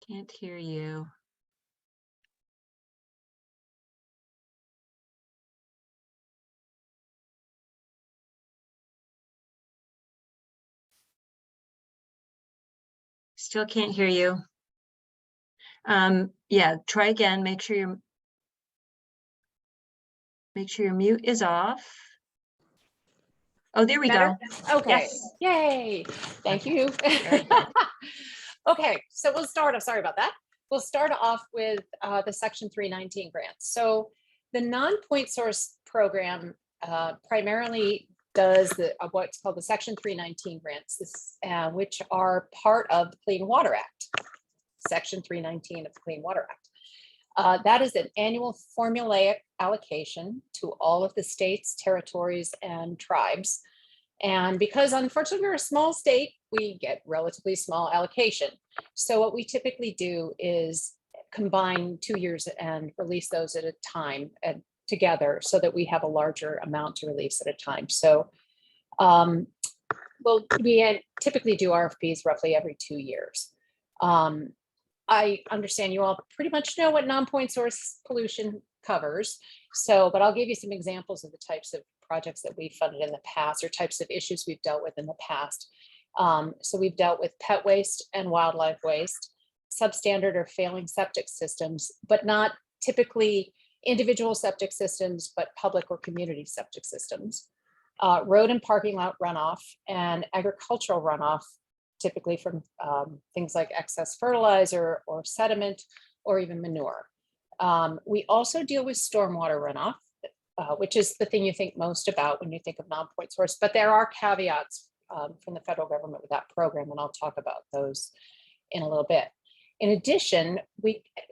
Can't hear you. Still can't hear you. Yeah, try again. Make sure your mute is off. Oh, there we Better? go. Okay. Yes. Yay. Thank you. Okay, so we'll start. I'm sorry about that. We'll start off with the Section 319 grants. So the non-point source program primarily does what's called the Section 319 grants, which are part of the Clean Water Act, Section 319 of the Clean Water Act. That is an annual formulaic allocation to all of the states, territories, and tribes. And because unfortunately we're a small state, we get relatively small allocation. So what we typically do is combine 2 years and release those at a time together so that we have a larger amount to release at a time. So we typically do RFPs roughly every 2 years. I understand you all pretty much know what non-point source pollution covers. So, but I'll give you some examples of the types of projects that we've funded in the past or types of issues we've dealt with in the past. So we've dealt with pet waste and wildlife waste, substandard or failing septic systems, but not typically individual septic systems, but public or community septic systems, road and parking lot runoff and agricultural runoff typically from things like excess fertilizer or sediment or even manure. We also deal with stormwater runoff, which is the thing you think most about when you think of non-point source, but there are caveats from the federal government with that program, and I'll talk about those in a little bit. In addition,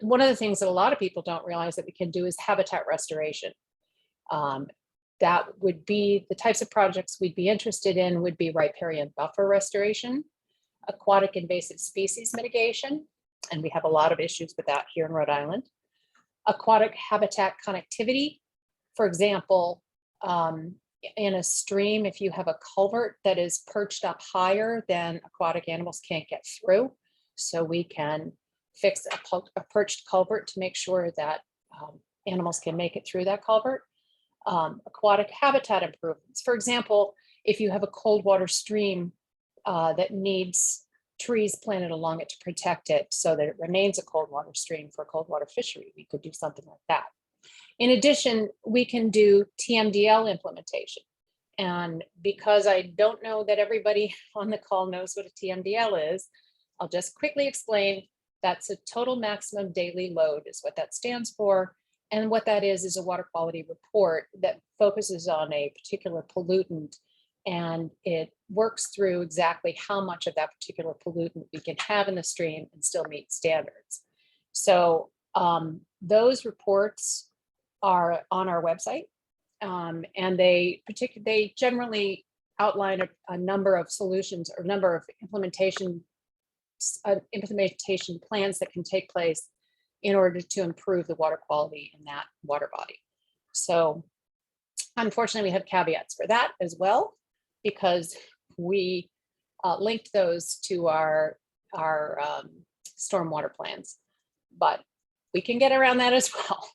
one of the things that a lot of people don't realize that we can do is habitat restoration. That would be the types of projects we'd be interested in would be riparian buffer restoration, aquatic invasive species mitigation, and we have a lot of issues with that here in Rhode Island. Aquatic habitat connectivity, for example, in a stream, if you have a culvert that is perched up higher, then aquatic animals can't get through. So we can fix a perched culvert to make sure that animals can make it through that culvert. Aquatic habitat improvements. For example, if you have a cold water stream that needs trees planted along it to protect it so that it remains a cold water stream for a cold water fishery, we could do something like that. In addition, we can do TMDL implementation. And because I don't know that everybody on the call knows what a TMDL is, I'll just quickly explain. That's a total maximum daily load is what that stands for. And what that is a water quality report that focuses on a particular pollutant, and it works through exactly how much of that particular pollutant we can have in the stream and still meet standards. So those reports are on our website, and they generally outline a number of solutions or number of implementation plans that can take place in order to improve the water quality in that water body. So unfortunately, we have caveats for that as well, because we linked those to our stormwater plans, but we can get around that as well.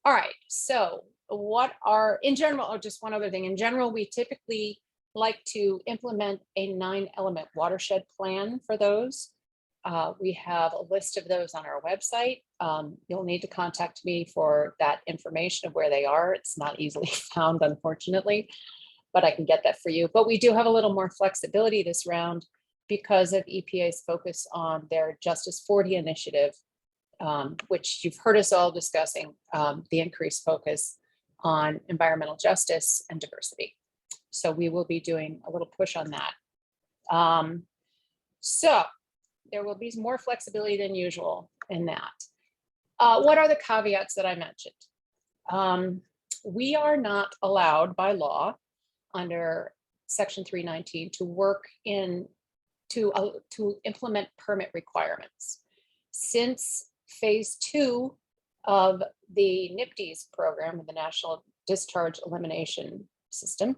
All right, so in general, just one other thing, in general, we typically like to implement a 9-element watershed plan for those. We have a list of those on our website. You'll need to contact me for that information of where they are. It's not easily found, unfortunately, but I can get that for you. But we do have a little more flexibility this round because of EPA's focus on their Justice 40 initiative, which you've heard us all discussing, the increased focus on environmental justice and diversity. So we will be doing a little push on that. So there will be more flexibility than usual in that. What are the caveats that I mentioned? We are not allowed by law under Section 319 to work to implement permit requirements. Since phase 2 of the NIPDES program, the National Discharge Elimination System,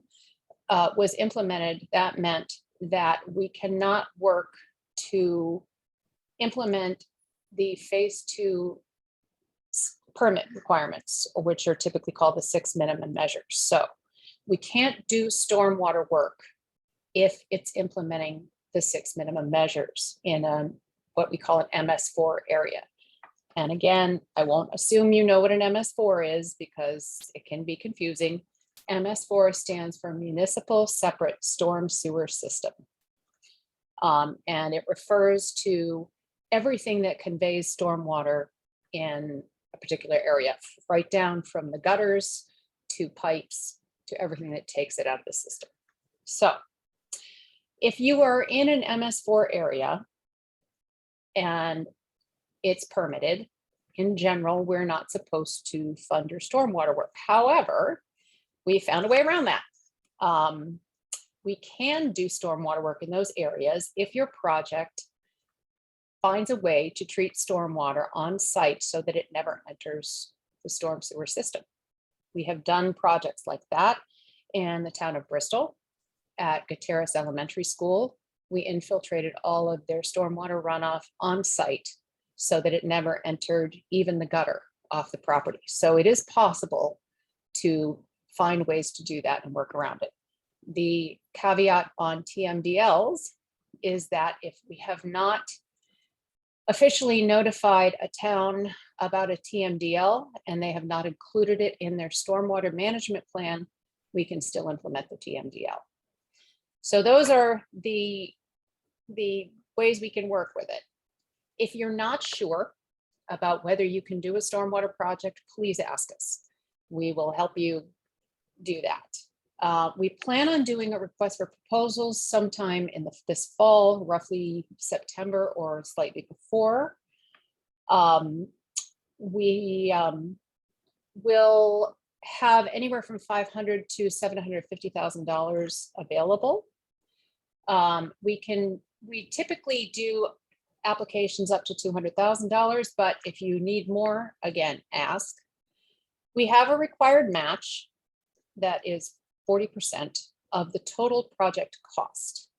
was implemented, that meant that we cannot work to implement the phase 2 permit requirements, which are typically called the 6 minimum measures. So we can't do stormwater work if it's implementing the 6 minimum measures in what we call an MS4 area. And again, I won't assume you know what an MS4 is because it can be confusing. MS4 stands for Municipal Separate Storm Sewer System. And it refers to everything that conveys stormwater in a particular area, right down from the gutters to pipes to everything that takes it out of the system. So if you are in an MS4 area and it's permitted, in general, we're not supposed to fund your stormwater work. However, we found a way around that. We can do stormwater work in those areas if your project finds a way to treat stormwater on site so that it never enters the storm sewer system. We have done projects like that in the town of Bristol at Gutierrez Elementary School. We infiltrated all of their stormwater runoff on site so that it never entered even the gutter off the property. So it is possible to find ways to do that and work around it. The caveat on TMDLs is that if we have not officially notified a town about a TMDL and they have not included it in their stormwater management plan, we can still implement the TMDL. So those are the the ways we can work with it. If you're not sure about whether you can do a stormwater project, please ask us. We will help you do that. We plan on doing a request for proposals sometime in this fall, roughly September or slightly before. We will have anywhere from $500,000 to $750,000 available. We typically do applications up to $200,000, but if you need more, again, ask. We have a required match that is 40% of the total project cost.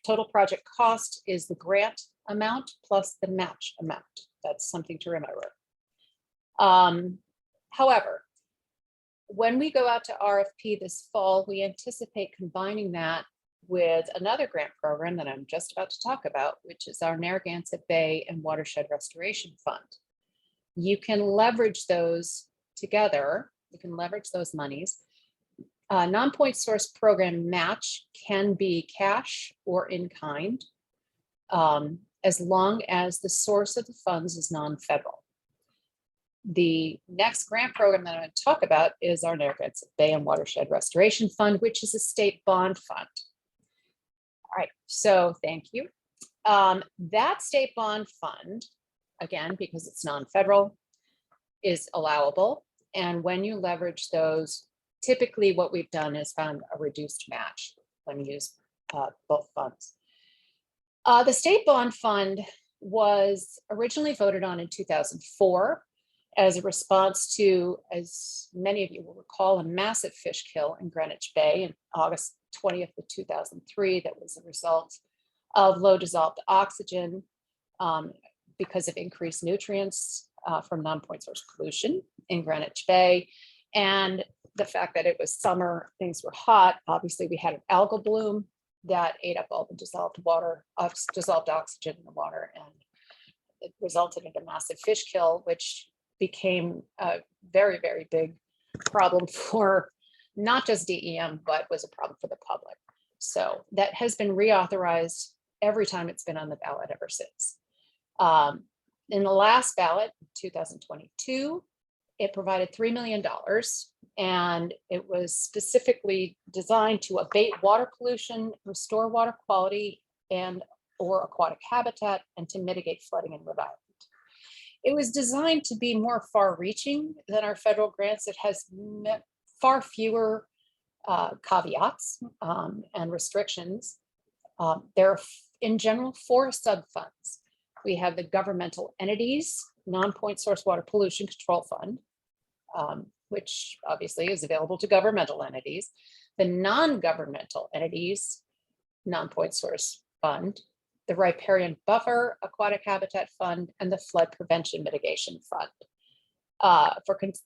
Total project cost is the grant amount plus the match amount. That's something to remember. However, when we go out to RFP this fall, we anticipate combining that with another grant program that I'm just about to talk about, which is our Narragansett Bay and Watershed Restoration Fund. You can leverage those together. You can leverage those monies. Non-point source program match can be cash or in kind, as long as the source of the funds is non-federal. The next grant program that I'm going to talk about is our Narragansett Bay and Watershed Restoration Fund, which is a state bond fund. All right, so thank you. That state bond fund, again, because it's non-federal, is allowable. And when you leverage those, typically what we've done is found a reduced match when you use both funds. The state bond fund was originally voted on in 2004 as a response to, as many of you will recall, a massive fish kill in Greenwich Bay in August 20th of 2003 that was a result of low dissolved oxygen because of increased nutrients from non-point source pollution in Greenwich Bay. And the fact that it was summer, things were hot. Obviously, we had an algal bloom that ate up all the dissolved water, dissolved oxygen in the water, and it resulted in a massive fish kill, which became a very, very big problem for not just DEM, but was a problem for the public. So that has been reauthorized every time it's been on the ballot ever since. In the last ballot, 2022, it provided $3 million, and it was specifically designed to abate water pollution, restore water quality and or aquatic habitat, and to mitigate flooding in Rhode Island. It was designed to be more far-reaching than our federal grants. It has far fewer caveats and restrictions. There are, in general, 4 sub-funds. We have the governmental entities, non-point source water pollution control fund, which obviously is available to governmental entities, the non-governmental entities, non-point source fund, the riparian buffer aquatic habitat fund, and the flood prevention mitigation fund.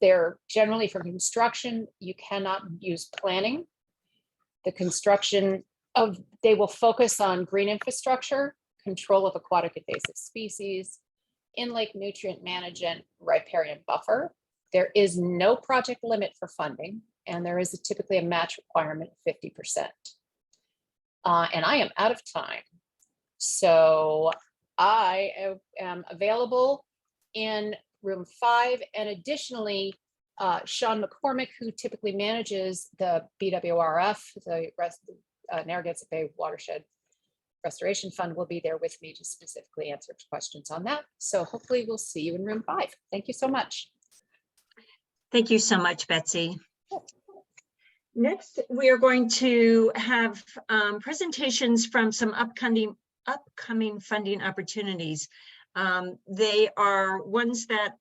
They're generally for construction. You cannot use planning. The construction of, they will focus on green infrastructure, control of aquatic invasive species, in-lake nutrient management, riparian buffer. There is no project limit for funding, and there is typically a match requirement of 50%. And I am out of time. So I am available in room 5, and additionally, Sean McCormick, who typically manages the BWRF, the Narragansett Bay Watershed Restoration Fund, will be there with me to specifically answer questions on that. So hopefully we'll see you in room 5. Thank you so much. Thank you so much, Betsy. Next, we are going to have presentations from some upcoming funding opportunities. They are ones that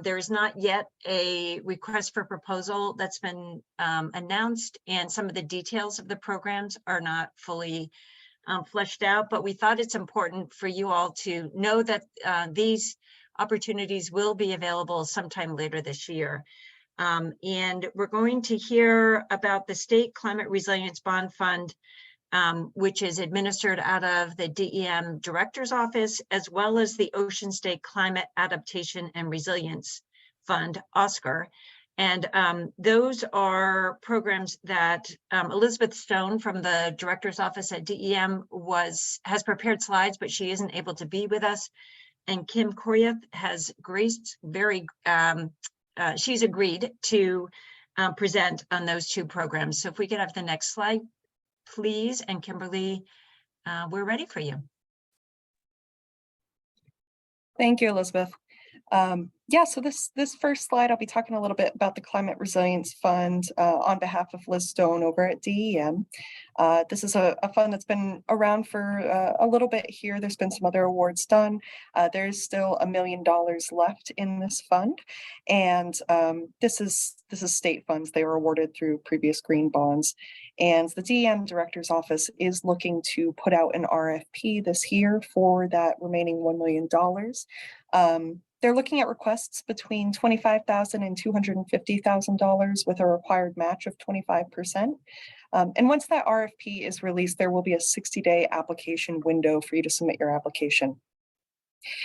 there is not yet a request for proposal that's been announced, and some of the details of the programs are not fully fleshed out, but we thought it's important for you all to know that these opportunities will be available sometime later this year. And we're going to hear about the State Climate Resilience Bond Fund, which is administered out of the DEM Director's Office, as well as the Ocean State Climate Adaptation and Resilience Fund, OSCAR. And those are programs that Elizabeth Stone from the director's office at DEM has prepared slides, but she isn't able to be with us. And Kim Koryath has graced she's agreed to present on those two programs. So if we could have the next slide, please. And Kimberly, we're ready for you. Thank you, Elizabeth. Yeah, so this first slide, I'll be talking a little bit about the Climate Resilience Fund on behalf of Liz Stone over at DEM. This is a fund that's been around for a little bit here. There's been some other awards done. There's still $1 million left in this fund. And this is state funds. They were awarded through previous green bonds. And the DEM Director's Office is looking to put out an RFP this year for that remaining $1 million. They're looking at requests between $25,000 and $250,000 with a required match of 25%. And once that RFP is released, there will be a 60-day application window for you to submit your application.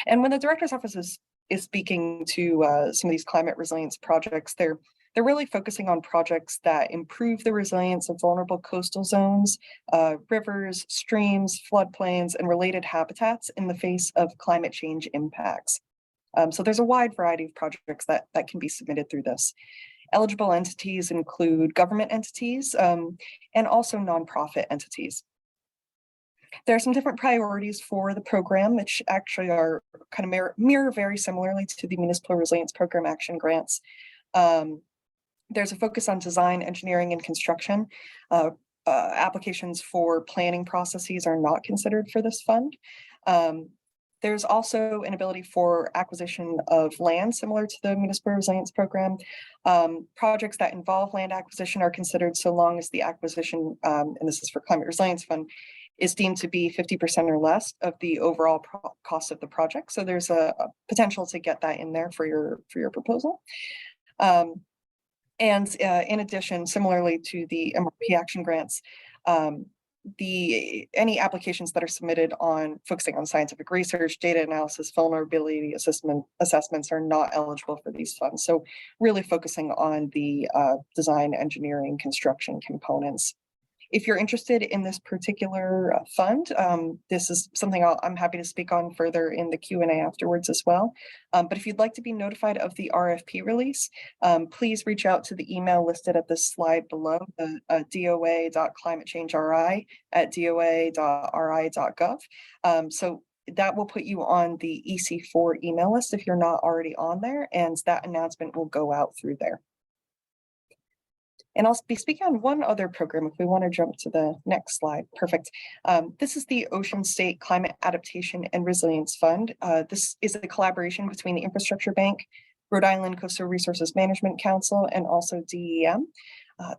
And when the Director's Office is speaking to some of these climate resilience projects, they're really focusing on projects that improve the resilience of vulnerable coastal zones, rivers, streams, floodplains, and related habitats in the face of climate change impacts. So there's a wide variety of projects that can be submitted through this. Eligible entities include government entities and also nonprofit entities. There are some different priorities for the program, which actually are kind of mirror very similarly to the Municipal Resilience Program Action Grants. There's a focus on design, engineering, and construction. Applications for planning processes are not considered for this fund. There's also an ability for acquisition of land similar to the Municipal Resilience Program. Projects that involve land acquisition are considered so long as the acquisition, and this is for Climate Resilience Fund, is deemed to be 50% or less of the overall cost of the project. So there's a potential to get that in there for your proposal. And in addition, similarly to the MRP action grants, any applications that are submitted on focusing on scientific research, data analysis, vulnerability assessments are not eligible for these funds. So really focusing on the design, engineering, construction components. If you're interested in this particular fund, this is something I'm happy to speak on further in the Q&A afterwards as well. But if you'd like to be notified of the RFP release, please reach out to the email listed at this slide below, the doa.climatechangeri@doa.ri.gov. So that will put you on the EC4 email list if you're not already on there, and that announcement will go out through there. And I'll be speaking on one other program if we want to jump to the next slide. Perfect. This is the Ocean State Climate Adaptation and Resilience Fund. This is a collaboration between the Infrastructure Bank, Rhode Island Coastal Resources Management Council, and also DEM.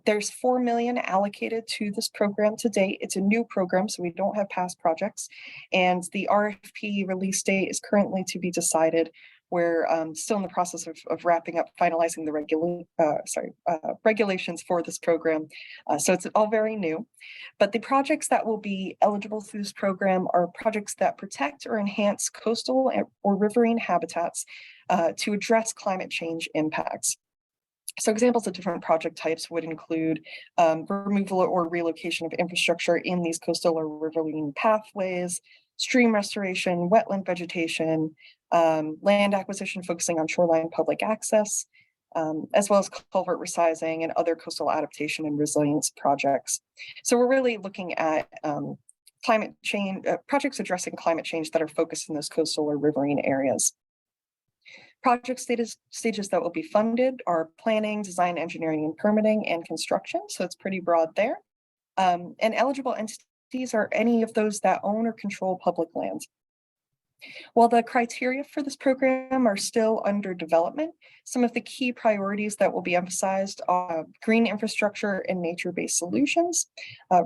There's $4 million allocated to this program to date. It's a new program, so we don't have past projects. And the RFP release date is currently to be decided. We're still in the process of wrapping up, finalizing the regulations for this program. So it's all very new. But the projects that will be eligible through this program are projects that protect or enhance coastal or riverine habitats to address climate change impacts. So examples of different project types would include removal or relocation of infrastructure in these coastal or riverine pathways, stream restoration, wetland vegetation, land acquisition focusing on shoreline public access, as well as culvert resizing and other coastal adaptation and resilience projects. So we're really looking at climate change, projects addressing climate change that are focused in those coastal or riverine areas. Project stages that will be funded are planning, design, engineering, and permitting, and construction. So it's pretty broad there. And eligible entities are any of those that own or control public lands. While the criteria for this program are still under development, some of the key priorities that will be emphasized are green infrastructure and nature-based solutions,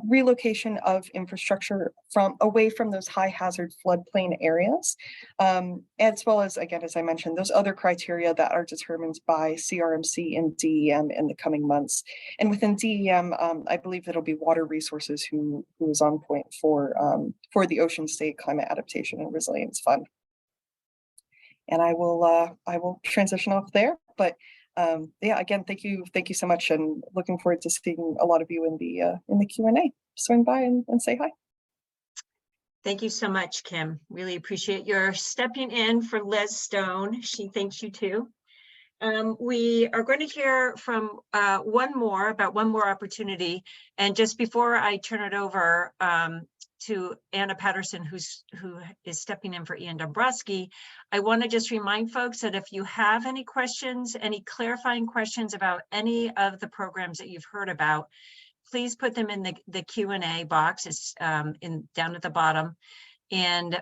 relocation of infrastructure away from those high hazard floodplain areas, as well as, again, as I mentioned, those other criteria that are determined by CRMC and DEM in the coming months. And within DEM, I believe it'll be Water Resources who is on point for the Ocean State Climate Adaptation and Resilience Fund. And I will transition off there, but Yeah, again, thank you so much, and looking forward to seeing a lot of you in the Q&A. Swing by and say hi. Thank you so much, Kim. Really appreciate your stepping in for Liz Stone. She thanks you too. We are going to hear from one more opportunity. And just before I turn it over to Anna Patterson, who is stepping in for Ian Dombrowski, I want to just remind folks that if you have any questions, any clarifying questions about any of the programs that you've heard about, please put them in the Q&A box. It's down at the bottom. And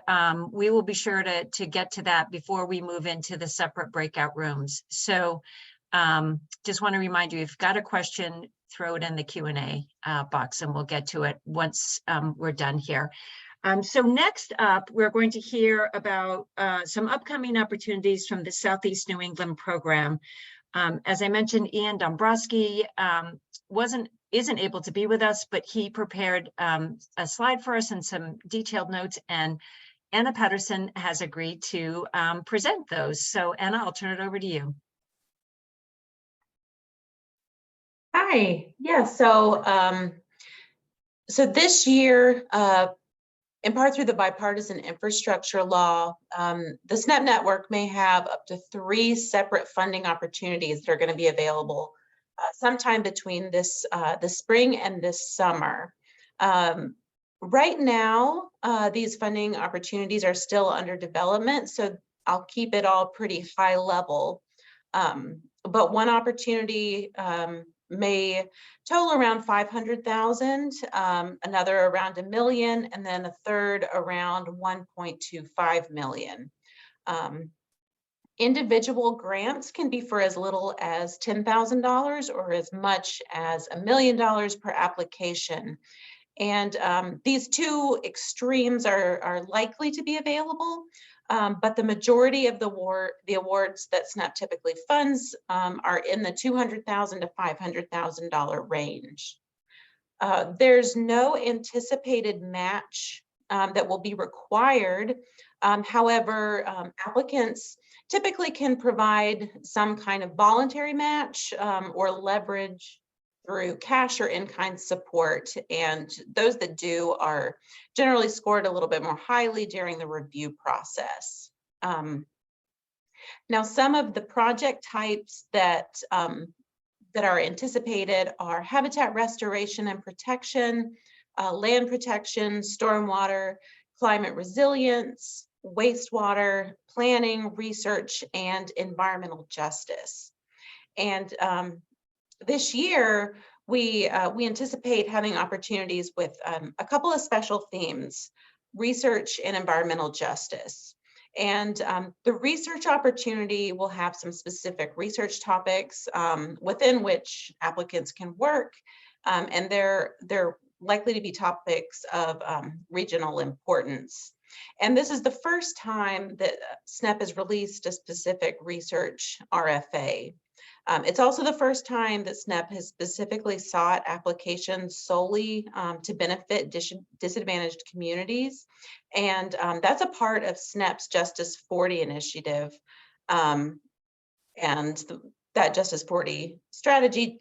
we will be sure to get to that before we move into the separate breakout rooms. So just want to remind you, if you've got a question, throw it in the Q&A box and we'll get to it once we're done here. So next up, we're going to hear about some upcoming opportunities from the Southeast New England program. As I mentioned, Ian Dombrowski isn't able to be with us, but he prepared a slide for us and some detailed notes, and Anna Patterson has agreed to present those. So Anna, I'll turn it over to you. Hi, yeah, so this year, in part through the bipartisan infrastructure law, the SNEP network may have up to 3 separate funding opportunities that are going to be available sometime between this spring and this summer. Right now, these funding opportunities are still under development, so I'll keep it all pretty high level. But one opportunity may total around 500,000, another around $1 million, and then a third around 1.25 million. Individual grants can be for as little as $10,000 or as much as $1 million per application. And these two extremes are likely to be available, but the majority of the awards that SNEP typically funds are in the $200,000 to $500,000 range. There's no anticipated match that will be required. However, applicants typically can provide some kind of voluntary match or leverage through cash or in-kind support. And those that do are generally scored a little bit more highly during the review process. Now, some of the project types that are anticipated are habitat restoration and protection, land protection, stormwater, climate resilience, wastewater, planning, research, and environmental justice. And this year, we anticipate having opportunities with a couple of special themes: research and environmental justice. And the research opportunity will have some specific research topics within which applicants can work, and they're likely to be topics of regional importance. And this is the first time that SNEP has released a specific research RFA. It's also the first time that SNEP has specifically sought applications solely to benefit disadvantaged communities. And that's a part of SNEP's Justice 40 initiative. And that Justice 40 strategy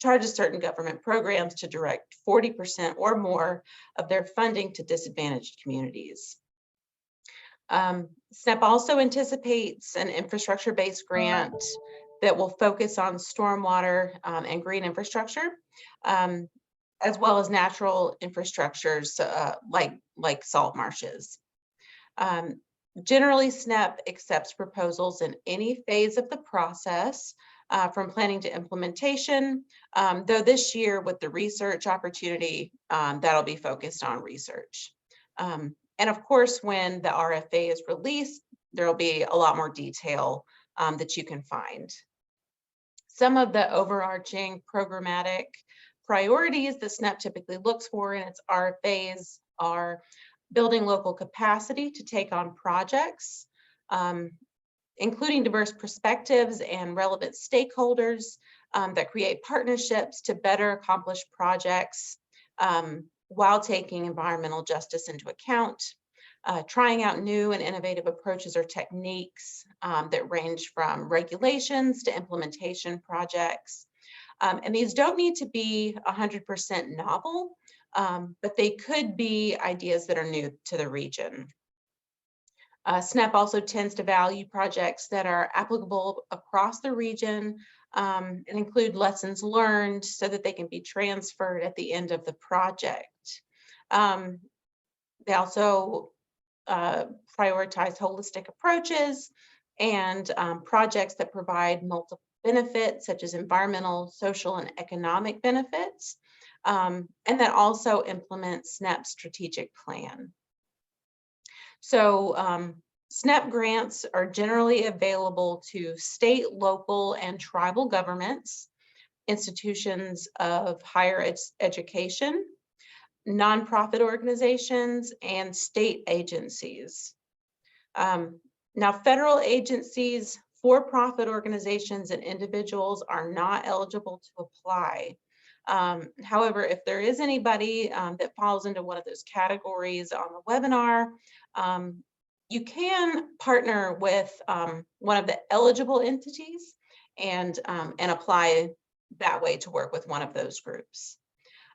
charges certain government programs to direct 40% or more of their funding to disadvantaged communities. SNEP also anticipates an infrastructure-based grant that will focus on stormwater and green infrastructure, as well as natural infrastructures like salt marshes. Generally, SNEP accepts proposals in any phase of the process, from planning to implementation, though this year with the research opportunity, that'll be focused on research. And of course, when the RFA is released, there'll be a lot more detail that you can find. Some of the overarching programmatic priorities that SNEP typically looks for in its RFAs are building local capacity to take on projects, including diverse perspectives and relevant stakeholders that create partnerships to better accomplish projects while taking environmental justice into account. trying out new and innovative approaches or techniques that range from regulations to implementation projects. And these don't need to be 100% novel, but they could be ideas that are new to the region. SNEP also tends to value projects that are applicable across the region and include lessons learned so that they can be transferred at the end of the project. They also prioritize holistic approaches and projects that provide multiple benefits such as environmental, social, and economic benefits, and that also implement SNEP's strategic plan. So SNEP grants are generally available to state, local, and tribal governments, institutions of higher education, nonprofit organizations, and state agencies. Now, federal agencies, for-profit organizations, and individuals are not eligible to apply. However, if there is anybody that falls into one of those categories on the webinar, you can partner with one of the eligible entities and apply that way to work with one of those groups.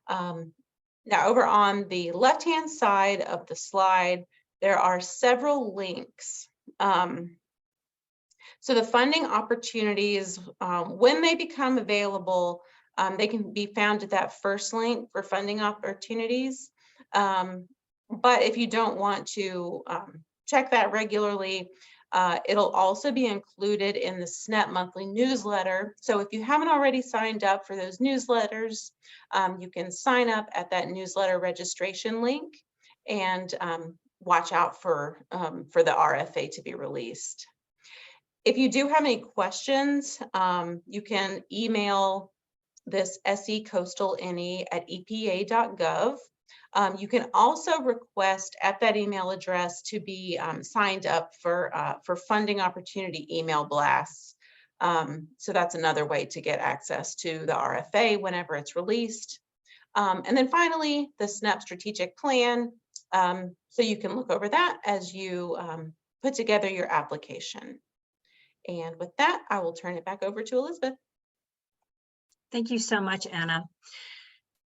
Now, over on the left-hand side of the slide, there are several links. So the funding opportunities, when they become available, they can be found at that first link for funding opportunities. But if you don't want to check that regularly, it'll also be included in the SNEP monthly newsletter. So if you haven't already signed up for those newsletters, you can sign up at that newsletter registration link and watch out for the RFA to be released. If you do have any questions, you can email this secoastalne@epa.gov. You can also request at that email address to be signed up for funding opportunity email blasts. So that's another way to get access to the RFA whenever it's released. And then finally, the SNEP strategic plan. So you can look over that as you put together your application. And with that, I will turn it back over to Elizabeth. Thank you so much, Anna.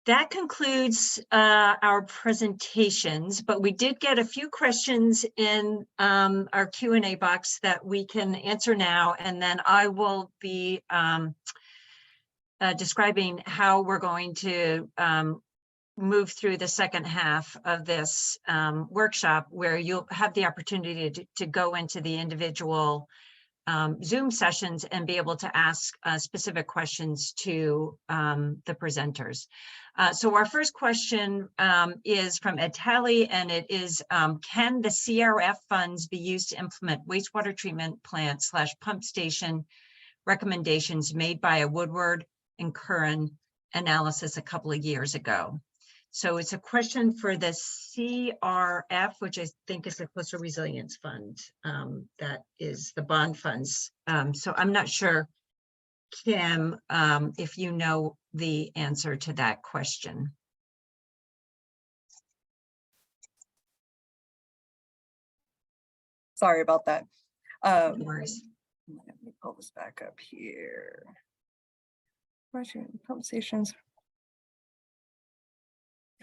That concludes our presentations, but we did get a few questions in our Q&A box that we can answer now, and then I will be describing how we're going to move through the second half of this workshop, where you'll have the opportunity to go into the individual Zoom sessions and be able to ask specific questions to the presenters. So our first question is from Ed Talley, and it is, can the CRF funds be used to implement wastewater treatment plant / pump station recommendations made by a Woodward and Curran analysis a couple of years ago? So it's a question for the CRF, which I think is the Coastal Resilience Fund. That is the bond funds. So I'm not sure, Kim, if you know the answer to that question. Sorry about that. No worries. Let me pull this back up here. Question, pump stations.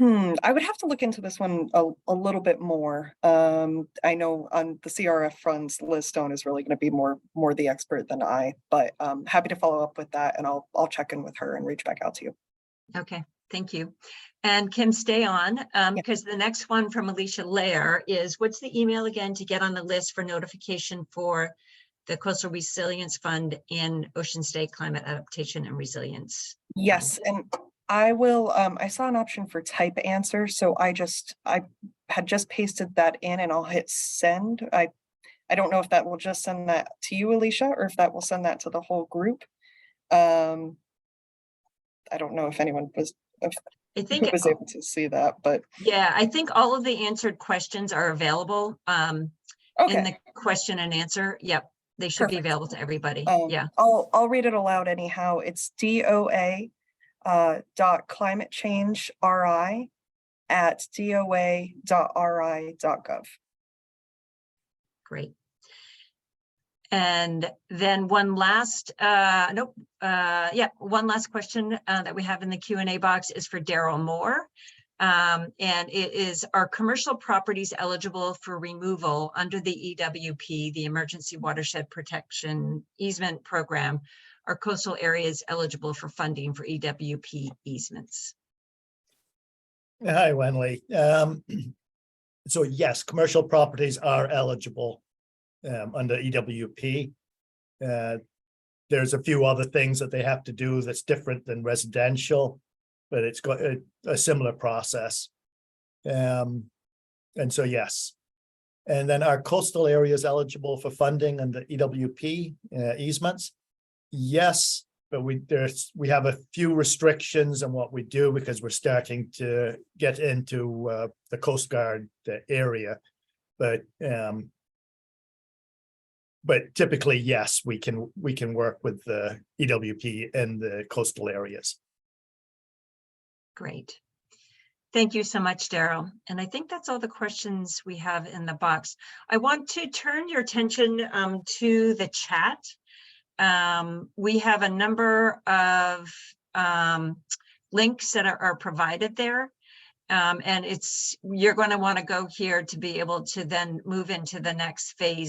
I would have to look into this one a little bit more. I know on the CRF funds, Liz Stone is really going to be more the expert than I, but happy to follow up with that, and I'll check in with her and reach back out to you. Okay, thank you. And Kim, stay on, because the next one from Alicia Lair is, what's the email again to get on the list for notification for the Coastal Resilience Fund in Ocean State Climate Adaptation and Resilience? Yes, and I will, I saw an option for type answer, so I had just pasted that in, and I'll hit send. I don't know if that will just send that to you, Alicia, or if that will send that to the whole group. I don't know if anyone was, who was able to see that, but. Yeah, I think all of the answered questions are available in the question and answer. Yep, they should be available to everybody. Yeah. I'll read it aloud anyhow. It's DOA. .climatechangeRI@doa.ri.gov. Great. And then one last, one last question that we have in the Q&A box is for Daryl Moore. And it is, are commercial properties eligible for removal under the EWP, the Emergency Watershed Protection Easement Program? Are coastal areas eligible for funding for EWP easements? Hi, Wenley. So yes, commercial properties are eligible under EWP. There's a few other things that they have to do that's different than residential, but it's got a similar process. And so, yes. And then are coastal areas eligible for funding under EWP easements? Yes, but we have a few restrictions on what we do because we're starting to get into the Coast Guard area. But typically, yes, we can work with the EWP in the coastal areas. Great. Thank you so much, Daryl. And I think that's all the questions we have in the box. I want to turn your attention to the chat. We have a number of links that are provided there. And you're going to want to go here to be able to then move into the next phase